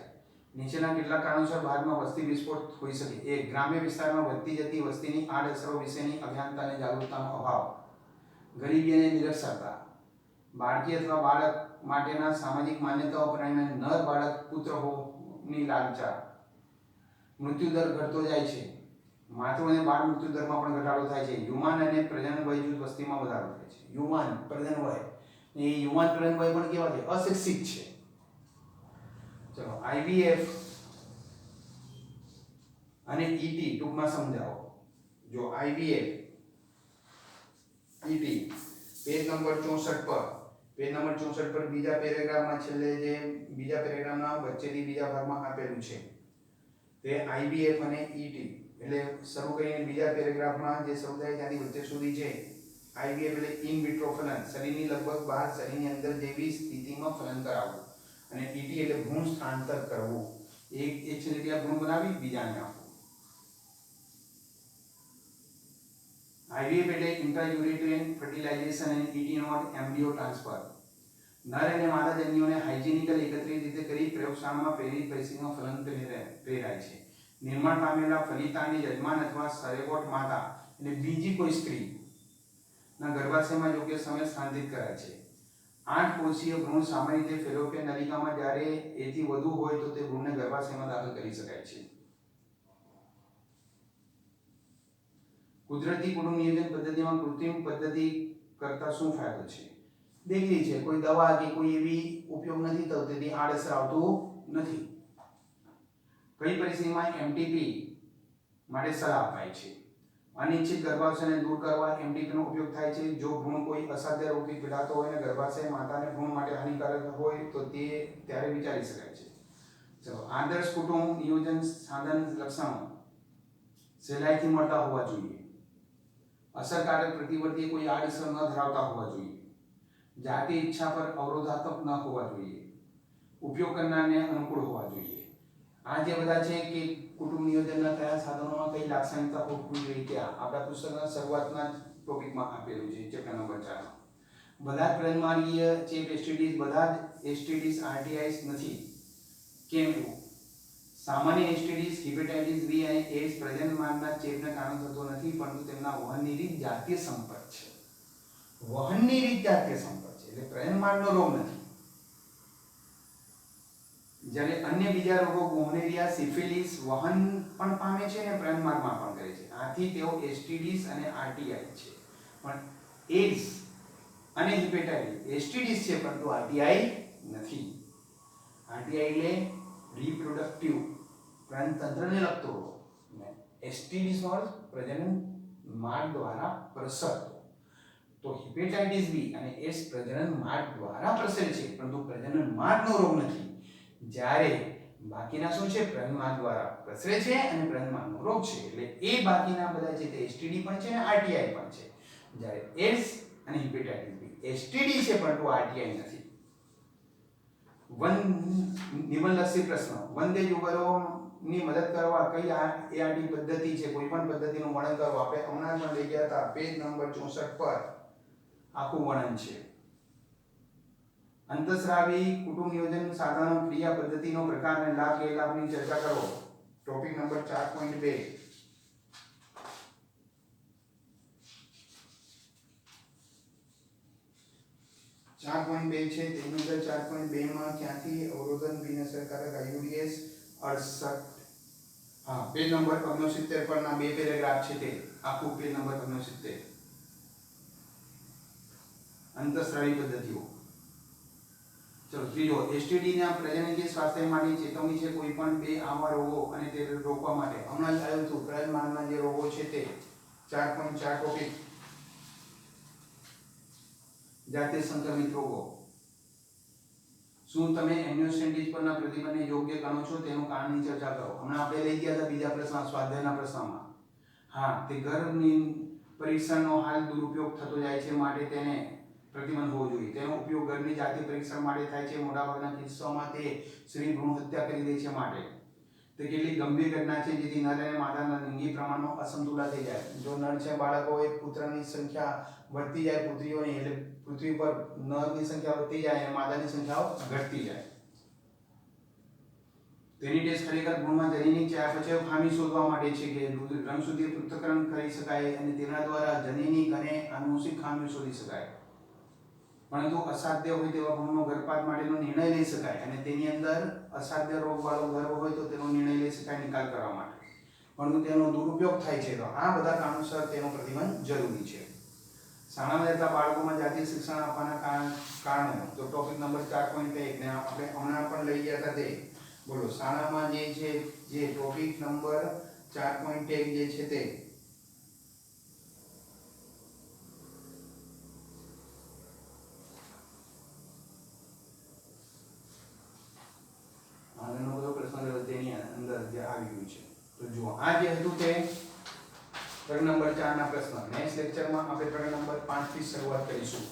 નીચેના કેટલાક કારણોસર ભારતમાં વસ્તી વિસ્ફોટ હોઈ શકે? 1. ગ્રામ્ય વિસ્તારમાં વધતી જતી વસ્તીની આડઅસરો વિશેની અજ્ઞાનતા અને જાગૃતતાનો અભાવ, ગરીબી અને નિરક્ષરતા, બાળકી અથવા બાળક માટેના સામાજિક માન્યતાઓ પરિણામે નર બાળક પુત્ર હોવાની લાલચા, મૃત્યુદર ઘટતો જાય છે, માતૃ અને બાળ મૃત્યુદરમાં પણ ઘટાડો થાય છે, યુવાન અને પ્રજનન વય જૂથ વસ્તીમાં વધારો થાય છે. યુવાન પ્રજનન વય, એ યુવાન પ્રજનન વય પણ કેવા છે? અશિક્ષિત છે. ચલો IVF અને ET ટૂંકમાં સમજાવો. જો IVF ET પેજ નંબર 64 પર, પેજ નંબર 64 પર બીજા પેરેગ્રાફમાં છેલ્લે જે બીજા પેરેગ્રાફના વચ્ચેથી બીજા ભાગમાં આપેલું છે તે IVF અને ET, એટલે શરૂ કરીને બીજા પેરેગ્રાફમાં જે શરૂ થાય ત્યાંથી વચ્ચે સુધી છે. IVF એટલે ઇન વિટ્રો ફલન, શરીરની લગભગ બહાર શરીરની અંદર જેવી સ્થિતિમાં ફલન કરાવવું, અને ET એટલે ભ્રૂણ સ્થળાંતર કરવું. એક છેલ્લે ભ્રૂણ બનાવી બીજાને આપવું. IVF એટલે ઇન્ટ્રાયુટેરિન ફર્ટિલાઇઝેશન અને ET નો એમ્બ્રિયો ટ્રાન્સફર. નર અને માદા જન્યુઓને હાઇજેનિકલ એકત્રિત રીતે કરી પ્રયોગશાળામાં પ્રેરિત પરિસ્થિતિમાં ફલન પ્રેરાય છે. નિર્માણ પામેલા ફલિતાની યજમાન અથવા સરેગોટ માતા એટલે બીજી કોઈ સ્ત્રી ના ગર્ભાશયમાં યોગ્ય સમયે સ્થાનાંતરિત કરાય છે. 8 કોષીય ભ્રૂણ સામાન્ય રીતે ફેલોપિયન નલિકામાં, જ્યારે એથી વધુ હોય તો તે ભ્રૂણને ગર્ભાશયમાં દાખલ કરી શકાય છે. કુદરતી કુટુંબ નિયોજન પદ્ધતિમાં કૃત્રિમ પદ્ધતિ કરતા શું ફાયદો છે? દેખી છે, કોઈ દવા કે કોઈ એવી ઉપયોગ નથી થતો, તેથી આડઅસર આવતું નથી. કઈ પરિસ્થિતિમાં MTP માટે સલાહ અપાય છે? અનિચ્છિત ગર્ભાશયને દૂર કરવા MTP નો ઉપયોગ થાય છે. જો ભ્રૂણ કોઈ અસાધ્ય રોગથી પીડાતો હોય અને ગર્ભાશય માતાને ભ્રૂણ માટે હાનિકારક હોય તો તે ત્યારે વિચારી શકાય છે. ચલો, આદર્શ કુટુંબ નિયોજન સાધન લક્ષણો સહેલાઈથી મળતા હોવા જોઈએ. અસરકારક પ્રતિવર્તી કોઈ આડઅસર ન ધરાવતા હોવા જોઈએ. જાતિ ઈચ્છા પર અવરોધાત્મક ન હોવા જોઈએ. ઉપયોગ કરનારને અનુકૂળ હોવા જોઈએ. આ જે બધા છે કે કુટુંબ નિયોજનના કયા સાધનોમાં કઈ લાક્ષણિકતા હોવી જોઈએ તે આપણા પુસ્તકના શરૂઆતના ટોપિકમાં આપેલું છે, ચેપ્ટર નંબર 4. બધા જ પ્રજનનમાર્ગીય ચેપ STDs બધા જ STDs RTIs નથી. કેમ એવું? સામાન્ય STDs હિપેટાઇટિસ B અને AIDS પ્રજનનમાર્ગના ચેપને કારણે થતો નથી, પરંતુ તેમના વહનની રીત જાતીય સંપર્ક છે. વહનની રીત જાતીય સંપર્ક છે, એટલે પ્રજનનમાર્ગનો રોગ નથી. જ્યારે અન્ય બીજા રોગો ગોનોરિયા, સિફિલિસ વહન પણ પામે છે અને પ્રજનનમાર્ગમાં પણ કરે છે. આથી તેઓ STDs અને RTI છે. પણ AIDS અને હિપેટાઇટિસ STDs છે પરંતુ RTI નથી. RTI એટલે રિપ્રોડક્ટિવ પ્રજનનતંત્રને લગતો રોગ, STDs નો અર્થ પ્રજનન માર્ગ દ્વારા પ્રસરતો. તો હિપેટાઇટિસ B અને AIDS પ્રજનન માર્ગ દ્વારા પ્રસરે છે પરંતુ પ્રજનન માર્ગનો રોગ નથી. જ્યારે બાકીના શું છે? પ્રજનન માર્ગ દ્વારા પ્રસરે છે અને પ્રજનન માર્ગનો રોગ છે. એટલે એ બાકીના બધા છે તે STD પણ છે અને RTI પણ છે. જ્યારે AIDS અને હિપેટાઇટિસ B STD છે પરંતુ RTI નથી. નિબંધલક્ષી પ્રશ્ન. વંદે યુગલોની મદદ કરવા કઈ ART પદ્ધતિ છે? કોઈ પણ પદ્ધતિનું વર્ણન કરો. આપણે હમણાં પણ લઈ ગયા હતા પેજ નંબર 64 પર આખું વર્ણન છે. અંતઃસ્રાવી કુટુંબ નિયોજન સાધનો, ક્રિયા પદ્ધતિનો પ્રકાર અને લાભ ગેરલાભની ચર્ચા કરો. Topic number 4.2. 4.2 છે. તેની અંદર 4.2 માં ક્યાંથી અવરોધન બિનઅસરકારક IUDs 68, હા, પેજ નંબર 69 પરના બે પેરેગ્રાફ છે તે આખું પેજ નંબર 69. અંતઃસ્રાવી પદ્ધતિઓ. ચલો, ત્રીજો STD ના પ્રજનનીય સ્વાસ્થ્ય માટે ચેતવણી છે. કોઈ પણ બે આવા રોગો અને તે રોકવા માટે હમણાં જ આવ્યું હતું પ્રજનનમાર્ગના જે રોગો છે તે 4.4 ટોપિક જાતીય સંક્રમિત રોગો. શું તમે એમ્નિયોસેન્ટિસ પરના પ્રતિબંધને યોગ્ય ગણો છો? તેનું કારણની ચર્ચા કરો. હમણાં આપણે લઈ ગયા હતા બીજા પ્રશ્ન, સ્વાધ્યાયના પ્રશ્નમાં. હા, તે ગર્ભની પરીક્ષણનો હાલ દુરુપયોગ થતો જાય છે, માટે તેને પ્રતિબંધ હોવો જોઈએ. તેનો ઉપયોગ ગર્ભની જાતિ પરીક્ષણ માટે થાય છે. મોટાભાગના કિસ્સાઓમાં તે સ્ત્રી ભ્રૂણ હત્યા કરી દે છે, માટે તો કેટલી ગંભીર ઘટના છે જેથી નર અને માદાના લિંગી પ્રમાણમાં અસમતુલા થઈ જાય. જો નર છે બાળકો એક પુત્રની સંખ્યા વધતી જાય પુત્રીઓની, એટલે પૃથ્વી પર નરની સંખ્યા વધતી જાય અને માદાની સંખ્યા ઘટતી જાય. તેની ટેસ્ટ ખરેખર ગુણમાં જનીનિક ચયાપચય ખામી શોધવા માટે છે કે રંગસૂત્રીય પૃથ્થકરણ કરી શકાય અને તેના દ્વારા જનીનિક અને આનુવંશિક ખામીઓ શોધી શકાય. પરંતુ અસાધ્ય હોય તેવા ભ્રૂણનો ગર્ભપાત માટેનો નિર્ણય લઈ શકાય અને તેની અંદર અસાધ્ય રોગવાળો ગર્ભ હોય તો તેનો નિર્ણય લઈ શકાય નિકાલ કરવા માટે. પરંતુ તેનો દુરુપયોગ થાય છે તો આ બધા કારણોસર તેનો પ્રતિબંધ જરૂરી છે. શાળામાં જતા બાળકોમાં જાતીય શિક્ષણ આપવાના કારણો તો ટોપિક નંબર 4.1 ને આપણે હમણાં પણ લઈ ગયા હતા તે બોલો. શાળામાં જે છે જે ટોપિક નંબર 4.1 જે છે તે આનો બધો પ્રશ્ન તેની અંદર જે આવી ગયું છે. તો જુઓ આ જે હતું તે પ્રકરણ નંબર 4 ના પ્રશ્ન. નેક્સ્ટ લેક્ચરમાં આપણે પ્રકરણ નંબર 5 થી શરૂઆત કરીશું.